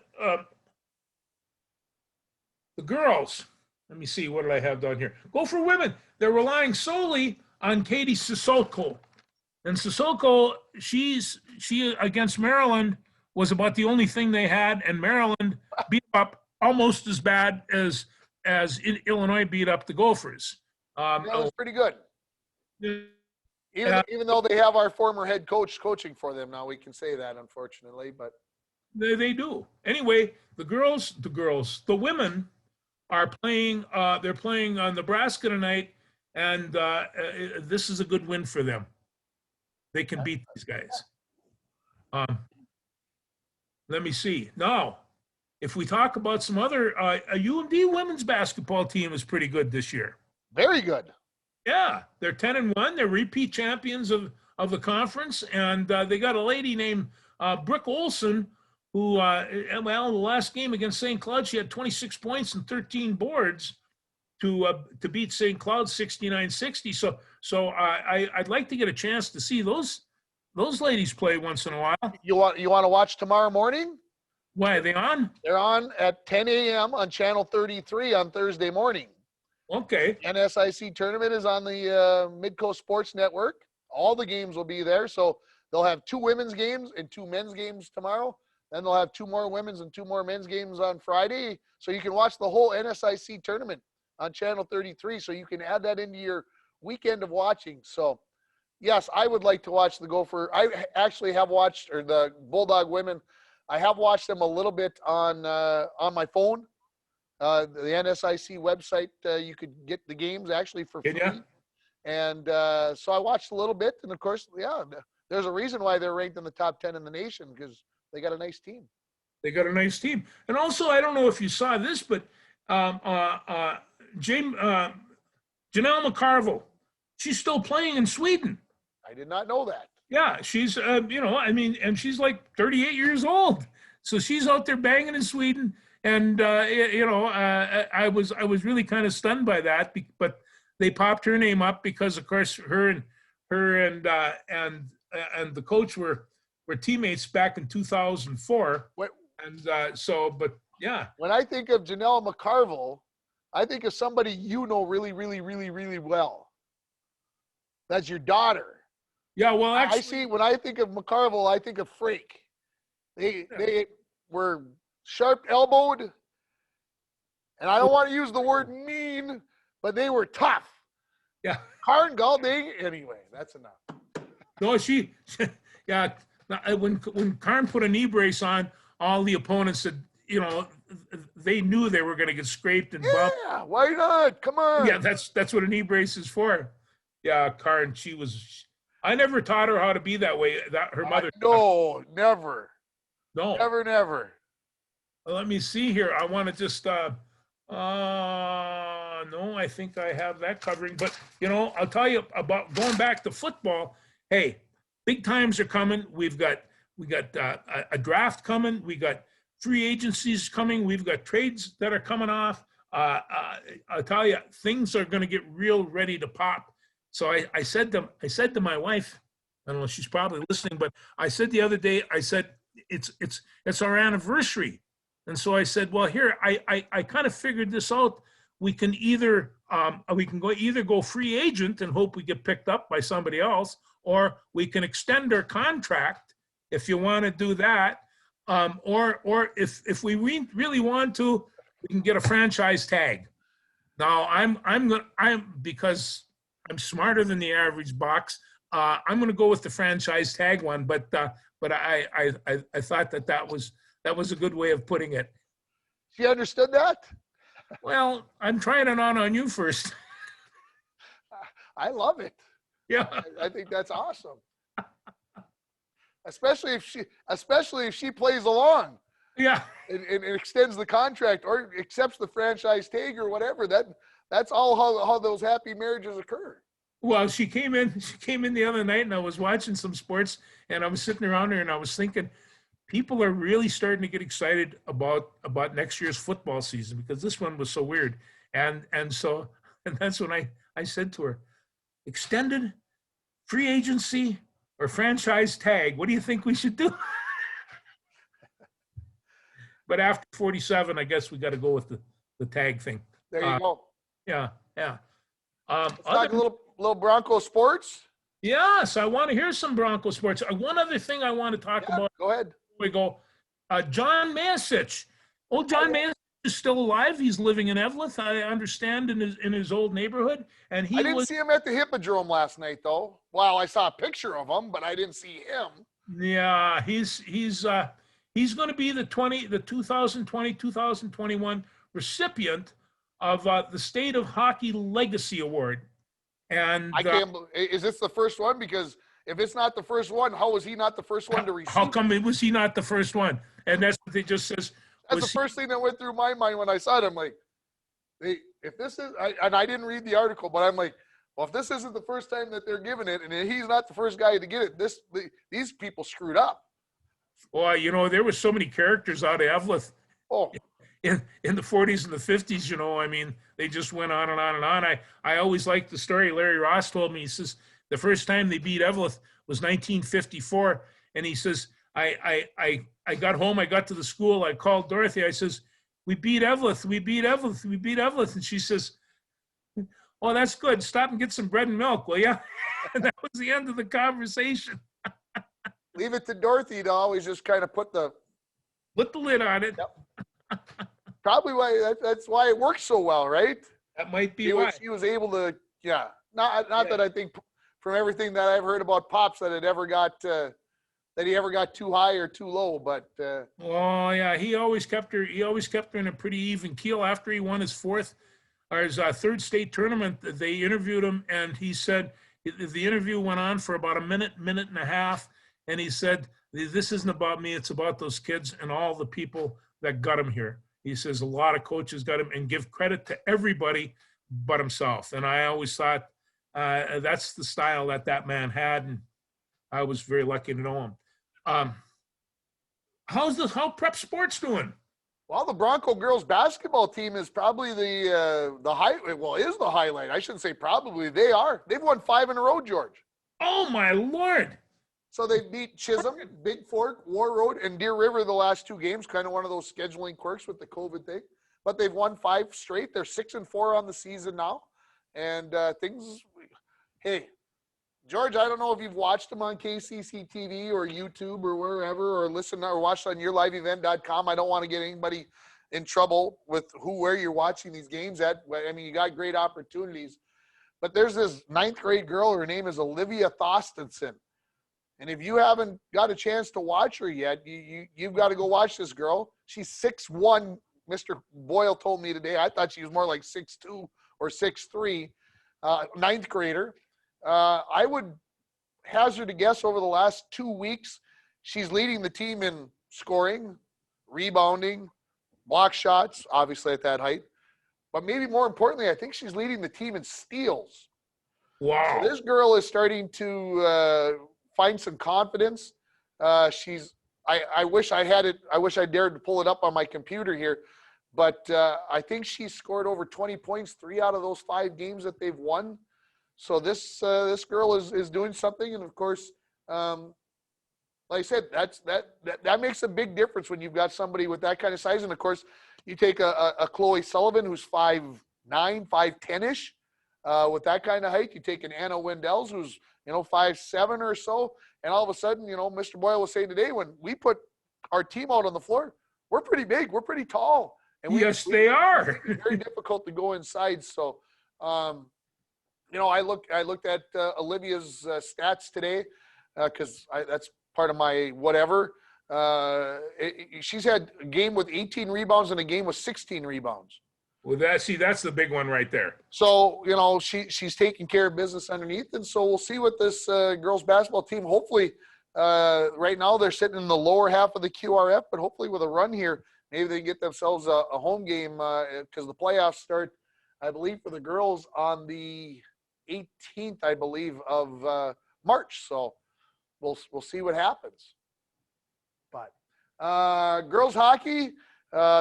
girls. Let me see, what did I have down here? Gopher women, they're relying solely on Katie Sissoko. And Sissoko, she against Maryland was about the only thing they had, and Maryland beat up almost as bad as Illinois beat up the Gophers. That was pretty good. Even though they have our former head coach coaching for them now, we can say that, unfortunately, but they do. Anyway, the women are playing. They're playing Nebraska tonight, and this is a good win for them. They can beat these guys. Let me see. Now, if we talk about some other, a UMD women's basketball team is pretty good this year. Very good. Yeah, they're 10-1. They're repeat champions of the conference, and they got a lady named Brooke Olson, who, the last game against St. Cloud, she had 26 points and 13 boards to beat St. Cloud 69-60. So I'd like to get a chance to see those ladies play once in a while. You want to watch tomorrow morning? Why, are they on? They're on at 10 a.m. on Channel 33 on Thursday morning. Okay. NSIC tournament is on the Midcoast Sports Network. All the games will be there. So they'll have 2 women's games and 2 men's games tomorrow. Then they'll have 2 more women's and 2 more men's games on Friday. So you can watch the whole NSIC tournament on Channel 33. So you can add that into your weekend of watching. So, yes, I would like to watch the Gopher. I actually have watched, or the Bulldog women, I have watched them a little bit on my phone. The NSIC website, you could get the games actually for free. Yeah. And so I watched a little bit. And, of course, there's a reason why they're ranked in the top 10 in the nation, because they got a nice team. They got a nice team. And also, I don't know if you saw this, but Janelle McCarville, she's still playing in Sweden. I did not know that. Yeah, she's, and she's like 38 years old. So she's out there banging in Sweden. And, I was really kind of stunned by that, but they popped her name up because, of course, her and the coach were teammates back in 2004. Yeah. When I think of Janelle McCarville, I think of somebody really, really, really, really well. That's your daughter. Yeah, well, actually, I see. When I think of McCarville, I think of Freak. They were sharp-elbowed, And I don't want to use the word mean, but they were tough. Yeah. Karen Galding, anyway, that's enough. No, yeah. When Karn put a knee brace on, all the opponents said, they knew they were going to get scraped and bumped. Yeah, why not? Come on. Yeah, that's what a knee brace is for. Yeah, Karn, I never taught her how to be that way. That her mother. No, never. No. Never. Well, let me see here. I want to just no, I think I have that covering. But I'll tell you about going back to football. Hey, big times are coming. We got a draft coming. We got free agencies coming. We've got trades that are coming off. I'll tell you, things are going to get real ready to pop. So I said to my wife, I don't know, she's probably listening, but I said the other day, I said it's our anniversary. And so I said, well, here, I kind of figured this out. We can either go free agent and hope we get picked up by somebody else, or we can extend our contract if you want to do that. Or if we really want to, we can get a franchise tag. Now because I'm smarter than the average box. I'm going to go with the franchise tag one, but I thought that was a good way of putting it. She understood that? Well, I'm trying it on you first. I love it. Yeah. I think that's awesome. Especially if she plays along. Yeah. And extends the contract or accepts the franchise tag or whatever. That's all how those happy marriages occur. Well, she came in the other night and I was watching some sports and I was sitting around her and I was thinking, people are really starting to get excited about next year's football season because this one was so weird. And that's when I said to her, extended free agency or franchise tag, what do you think we should do? But after 47, I guess we got to go with the tag thing. There you go. Yeah. Let's talk a little Bronco sports. Yes, I want to hear some Bronco sports. One other thing I want to talk about. Go ahead. We go. John Masich. Old John Masich is still alive. He's living in Eveleth, I understand, in his old neighborhood. And I didn't see him at the Hippodrome last night, though. Well, I saw a picture of him, but I didn't see him. Yeah, he's going to be the 2020-2021 recipient of the State of Hockey Legacy Award. And I can't. Is this the first one? Because if it's not the first one, how was he not the first one to receive? How come was he not the first one? And that's what they just says. That's the first thing that went through my mind when I saw it. I'm like, if this is, and I didn't read the article, but I'm like, well, if this isn't the first time that they're giving it, and he's not the first guy to get it, these people screwed up. Well, there were so many characters out of Eveleth. Oh. In the 40s and the 50s, I mean, they just went on and on and on. I always liked the story Larry Ross told me. He says the first time they beat Eveleth was 1954, and he says I got home, I got to the school, I called Dorothy, I says, we beat Eveleth, and she says, oh, that's good. Stop and get some bread and milk, will ya? And that was the end of the conversation. Leave it to Dorothy to always just kind of put the lid on it. Yep. Probably why that's why it works so well, right? That might be why. He was able to, Not that I think from everything that I've heard about Pops that he ever got too high or too low, but. Oh yeah, he always kept her in a pretty even keel. After he won his third state tournament, they interviewed him, and he said the interview went on for about a minute and a half, and he said, "This isn't about me; it's about those kids and all the people that got him here." He says a lot of coaches got him, and give credit to everybody but himself. And I always thought that's the style that man had, and I was very lucky to know him. How prep sports doing? Well, the Bronco girls basketball team is probably the highlight. I shouldn't say probably. They've won 5 in a row, George. Oh my Lord. So they beat Chisholm, Big Fork, War Road, and Deer River the last 2 games. Kind of one of those scheduling quirks with the COVID thing. But they've won 5 straight. They're 6-4 on the season now. And hey, George, I don't know if you've watched them on KCC TV or YouTube or wherever, or listened or watched on yourliveevent.com. I don't want to get anybody in trouble with where you're watching these games at. I mean, you got great opportunities. But there's this 9th grade girl. Her name is Olivia Thostenson. And if you haven't got a chance to watch her yet, you've got to go watch this girl. She's 6'1". Mr. Boyle told me today. I thought she was more like 6'2" or 6'3", 9th grader. I would hazard a guess over the last 2 weeks, she's leading the team in scoring, rebounding, block shots, obviously at that height. But maybe more importantly, I think she's leading the team in steals. Wow. So this girl is starting to find some confidence. I wish I had it. I wish I dared to pull it up on my computer here. But I think she scored over 20 points 3 out of those 5 games that they've won. So this girl is doing something. And, of course, like I said, that makes a big difference when you've got somebody with that kind of size. And, of course, you take a Chloe Sullivan who's 5'9", 5'10"-ish with that kind of height. You take an Anna Wendells who's, 5'7" or so. And all of a sudden, Mr. Boyle was saying today, when we put our team out on the floor, we're pretty big. We're pretty tall. And yes, they are. It's very difficult to go inside. So, I looked at Olivia's stats today because that's part of my whatever. She's had a game with 18 rebounds and a game with 16 rebounds. Well, that's the big one right there. So, she's taking care of business underneath. And so we'll see what this girls basketball team, hopefully, right now they're sitting in the lower half of the QRF, but hopefully with a run here, maybe they get themselves a home game because the playoffs start, I believe, for the girls on the 18th, I believe, of March. So we'll see what happens. But girls hockey,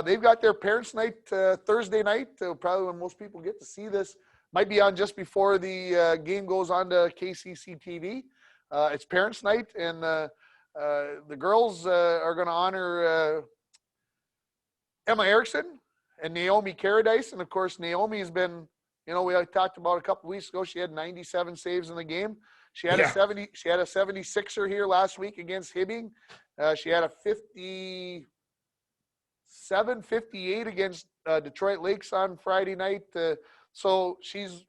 they've got their parents' night Thursday night, probably when most people get to see this. Might be on just before the game goes on to KCC TV. It's parents' night, and the girls are going to honor Emma Erickson and Naomi Caradice. And, of course, Naomi has been, we talked about a couple weeks ago, she had 97 saves in the game. She had a 76er here last week against Hibbing. She had a 58 against Detroit Lakes on Friday night. So she's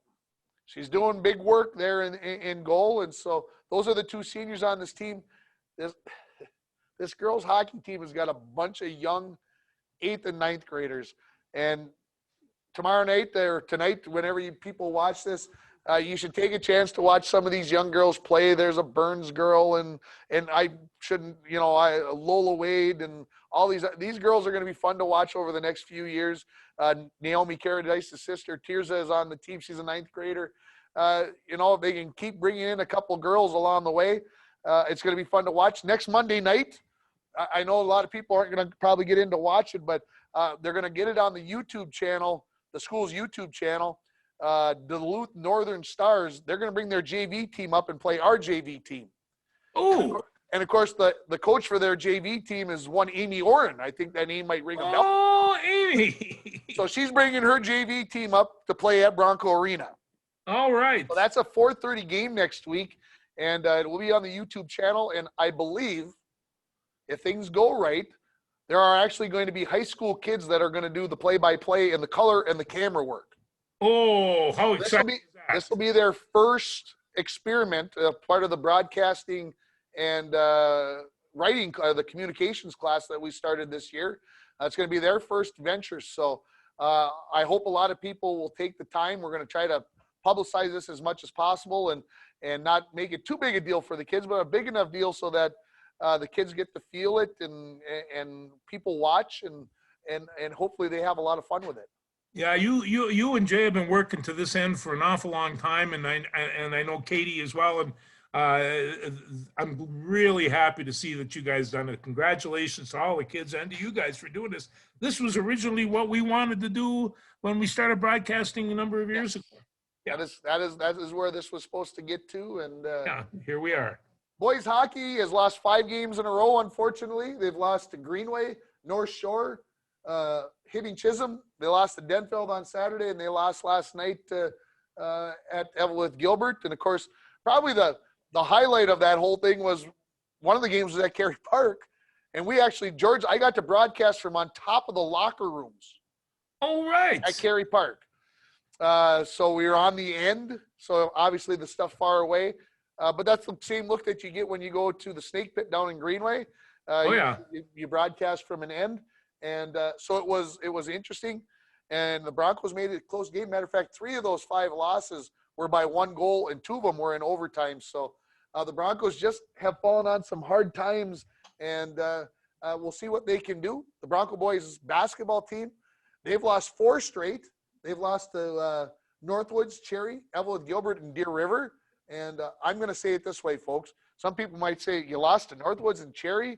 doing big work there in goal. And so those are the 2 seniors on this team. This girls hockey team has got a bunch of young 8th and 9th graders. And tomorrow night or tonight, whenever people watch this, you should take a chance to watch some of these young girls play. There's a Burns girl and I shouldn't, Lola Wade and all these girls are going to be fun to watch over the next few years. Naomi Caradice's sister, Tirza, is on the team. She's a 9th grader. If they can keep bringing in a couple girls along the way, it's going to be fun to watch. Next Monday night, I know a lot of people aren't going to probably get in to watch it, but they're going to get it on the YouTube channel, the school's YouTube channel. Duluth Northern Stars, they're going to bring their JV team up and play our JV team. Oh. And, of course, the coach for their JV team is one Amy Oren. I think that name might ring a bell. Oh, Amy. So she's bringing her JV team up to play at Bronco Arena. All right. So that's a 4:30 game next week, and it will be on the YouTube channel. And I believe, if things go right, there are actually going to be high school kids that are going to do the play-by-play and the color and the camera work. Oh, how exciting is that? This will be their first experiment, part of the broadcasting and writing, the communications class that we started this year. It's going to be their first venture. So I hope a lot of people will take the time. We're going to try to publicize this as much as possible and not make it too big a deal for the kids, but a big enough deal so that the kids get to feel it and people watch and hopefully they have a lot of fun with it. Yeah, you and Jay have been working to this end for an awful long time, and I know Katie as well, and I'm really happy to see that you guys done it. Congratulations to all the kids and to you guys for doing this. This was originally what we wanted to do when we started broadcasting a number of years ago. Yeah, that is where this was supposed to get to, and yeah, here we are. Boys hockey has lost 5 games in a row. Unfortunately, they've lost to Greenway, North Shore, Hibbing Chisholm. They lost to Denfeld on Saturday, and they lost last night at Evelyn Gilbert. And of course, probably the highlight of that whole thing was one of the games was at Cary Park, And we actually, George, I got to broadcast from on top of the locker rooms Oh, right. at Cary Park. So we were on the end. So obviously the stuff far away. But that's the same look that you get when you go to the Snake Pit down in Greenway. Oh, yeah. You broadcast from an end. And so it was interesting. And the Broncos made it a close game. Matter of fact, 3 of those 5 losses were by 1 goal, and 2 of them were in overtime. So the Broncos just have fallen on some hard times, and we'll see what they can do. The Bronco boys basketball team, they've lost 4 straight. They've lost to Northwoods, Cherry, Evelyn Gilbert, and Deer River. And I'm going to say it this way, folks. Some people might say you lost to Northwoods and Cherry.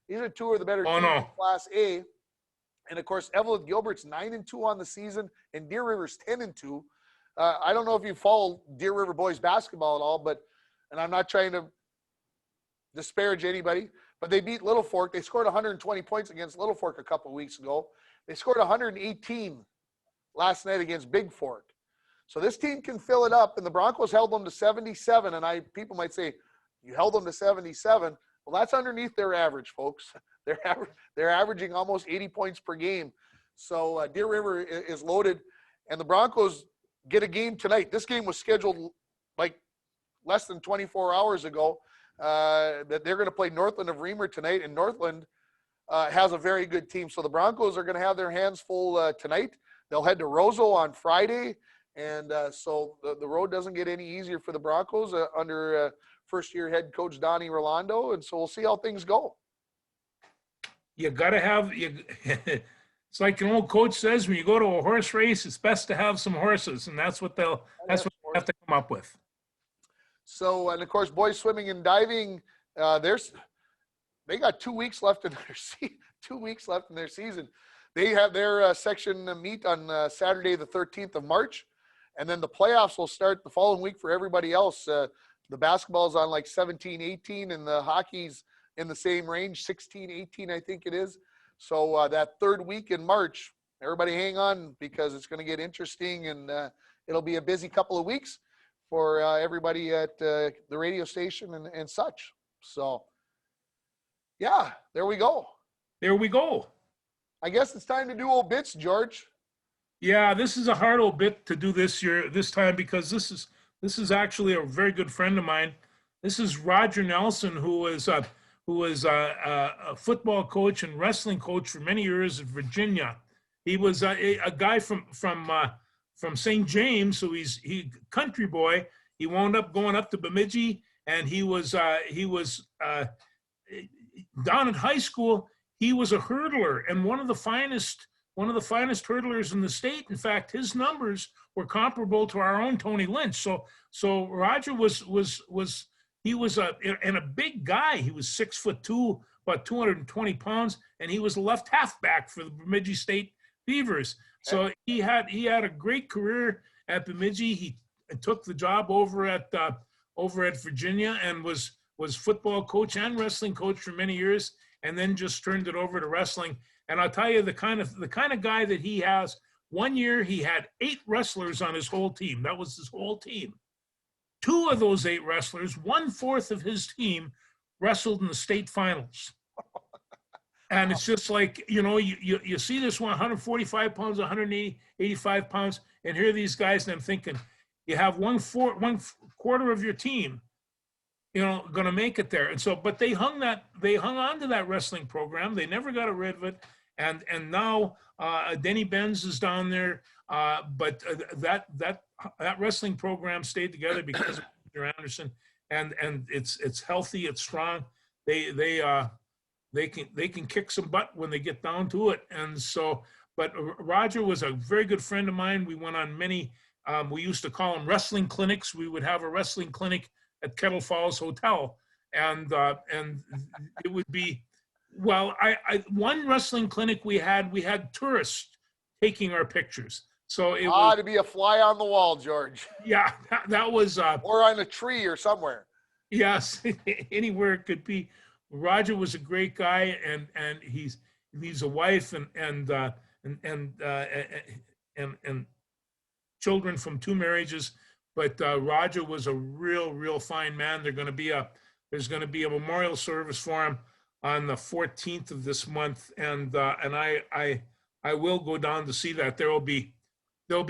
These are 2 of the better teams in Class A. And, of course, Evelyn Gilbert's 9-2 on the season, and Deer River's 10-2. I don't know if you follow Deer River boys basketball at all, and I'm not trying to disparage anybody, but they beat Little Fork. They scored 120 points against Little Fork a couple of weeks ago. They scored 118 last night against Big Fork. So this team can fill it up, and the Broncos held them to 77, and people might say, you held them to 77. Well, that's underneath their average, folks. They're averaging almost 80 points per game. So Deer River is loaded, and the Broncos get a game tonight. This game was scheduled like less than 24 hours ago. That they're going to play Northland of Reamer tonight, and Northland has a very good team. So the Broncos are going to have their hands full tonight. They'll head to Roseau on Friday, and so the road doesn't get any easier for the Broncos under first-year head coach Donnie Rolando, and so we'll see how things go. You got to have it's like an old coach says, when you go to a horse race, it's best to have some horses, and that's what they have to come up with. So, and of course, boys swimming and diving, they got 2 weeks left in their 2 weeks left in their season. They have their section meet on Saturday, the 13th of March, and then the playoffs will start the following week for everybody else. The basketball's on like 17-18, and the hockey's in the same range, 16-18, I think it is. So that 3rd week in March, everybody hang on, because it's going to get interesting, and it'll be a busy couple of weeks for everybody at the radio station and such. So, yeah, there we go. There we go. I guess it's time to do obits, George. Yeah, this is a hard obit to do this time, because this is actually a very good friend of mine. This is Roger Nelson, who was a football coach and wrestling coach for many years in Virginia. He was a guy from St. James, so he country boy. He wound up going up to Bemidji, and he was down at high school. He was a hurdler, and one of the finest hurdlers in the state. In fact, his numbers were comparable to our own Tony Lynch. So Roger was a big guy. He was 6'2", about 220 pounds, and he was a left halfback for the Bemidji State Beavers. So he had a great career at Bemidji. He took the job over at Virginia, and was football coach and wrestling coach for many years, and then just turned it over to wrestling. And I'll tell you, the kind of guy that he has. One year he had 8 wrestlers on his whole team. That was his whole team. 2 of those 8 wrestlers, 1/4 of his team, wrestled in the state finals. And it's just like, you see this one, 145 pounds, 185 pounds, and here are these guys, and I'm thinking, you have 1/4 of your team, going to make it there. And so, but they hung on to that wrestling program. They never got rid of it. And now Denny Benz is down there. But that wrestling program stayed together because of Mr. Anderson, and it's healthy, it's strong. They can kick some butt when they get down to it. And so, but Roger was a very good friend of mine. We went on many. We used to call them wrestling clinics. We would have a wrestling clinic at Kettle Falls Hotel, and it would be, one wrestling clinic we had tourists taking our pictures. So it was to be a fly on the wall, George. Yeah, that was or on a tree or somewhere. Yes, anywhere it could be. Roger was a great guy, and he's a wife and children from 2 marriages. But Roger was a real fine man. There's going to be a memorial service for him on the 14th of this month, and I will go down to see that. There'll be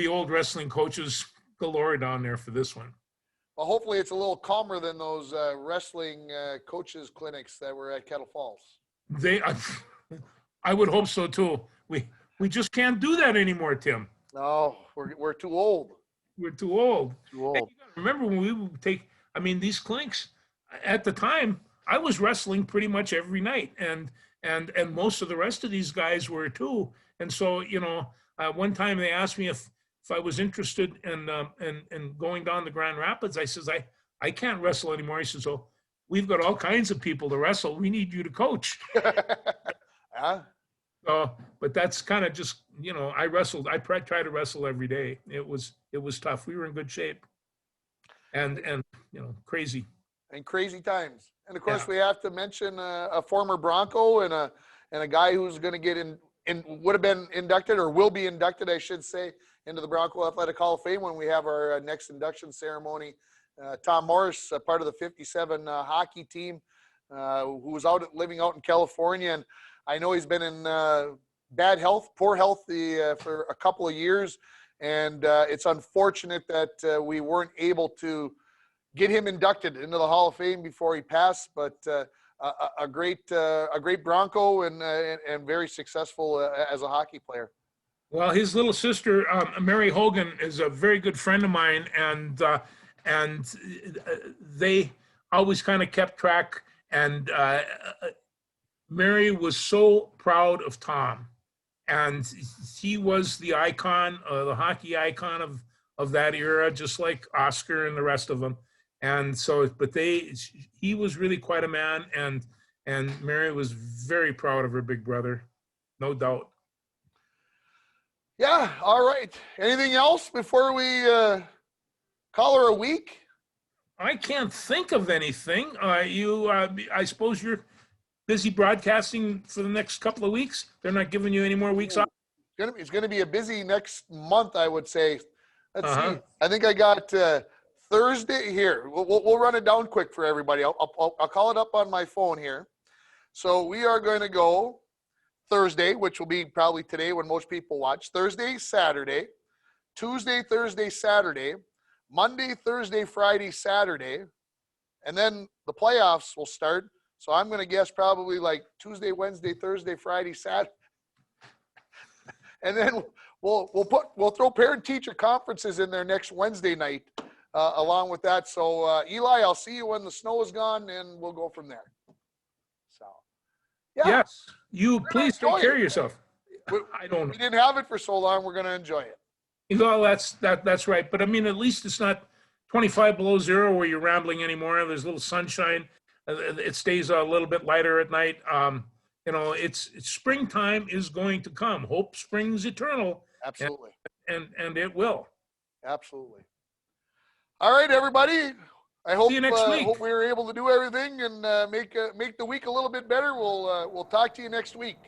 old wrestling coaches galore down there for this one. Well, hopefully it's a little calmer than those wrestling coaches clinics that were at Kettle Falls. I would hope so too. We just can't do that anymore, Tim. No, we're too old. We're too old. Too old. And you gotta remember when we would take, I mean, these clinics at the time, I was wrestling pretty much every night, and most of the rest of these guys were too. And so, one time they asked me if I was interested in going down to Grand Rapids. I says, I can't wrestle anymore. He says, "Oh, we've got all kinds of people to wrestle. We need you to coach." Huh? But that's kind of just, I wrestled. I try to wrestle every day. It was tough. We were in good shape, and crazy. And crazy times. And of course, we have to mention a former Bronco and a guy who's going to get would have been inducted, or will be inducted, I should say, into the Bronco Athletic Hall of Fame when we have our next induction ceremony. Tom Morris, part of the 57 hockey team, who was living out in California, and I know he's been in poor health for a couple of years, and it's unfortunate that we weren't able to get him inducted into the Hall of Fame before he passed. But a great Bronco and very successful as a hockey player. Well, his little sister, Mary Hogan, is a very good friend of mine, and they always kind of kept track. And Mary was so proud of Tom, and he was the icon, the hockey icon of that era, just like Oscar and the rest of them. And so, he was really quite a man, and Mary was very proud of her big brother, no doubt. Yeah. All right. Anything else before we call her a week? I can't think of anything. I suppose you're busy broadcasting for the next couple of weeks. They're not giving you any more weeks off. It's going to be a busy next month, I would say. Let's see. I think I got Thursday here. We'll run it down quick for everybody. I'll call it up on my phone here. So we are going to go Thursday, which will be probably today when most people watch. Thursday, Saturday, Tuesday, Thursday, Saturday, Monday, Thursday, Friday, Saturday, and then the playoffs will start. So I'm going to guess probably like Tuesday, Wednesday, Thursday, Friday, Saturday. And then we'll throw parent-teacher conferences in there next Wednesday night along with that. So Eli, I'll see you when the snow is gone, and we'll go from there. So yeah. Yes, you please take care of yourself. We didn't have it for so long. We're going to enjoy it. Well, that's right. But I mean, at least it's not 25 below zero where you're rambling anymore. There's a little sunshine. It stays a little bit lighter at night. It's springtime is going to come. Hope springs eternal. Absolutely. And it will. Absolutely. All right, everybody. I hope See you next week. Hope we were able to do everything and make the week a little bit better. We'll talk to you next week.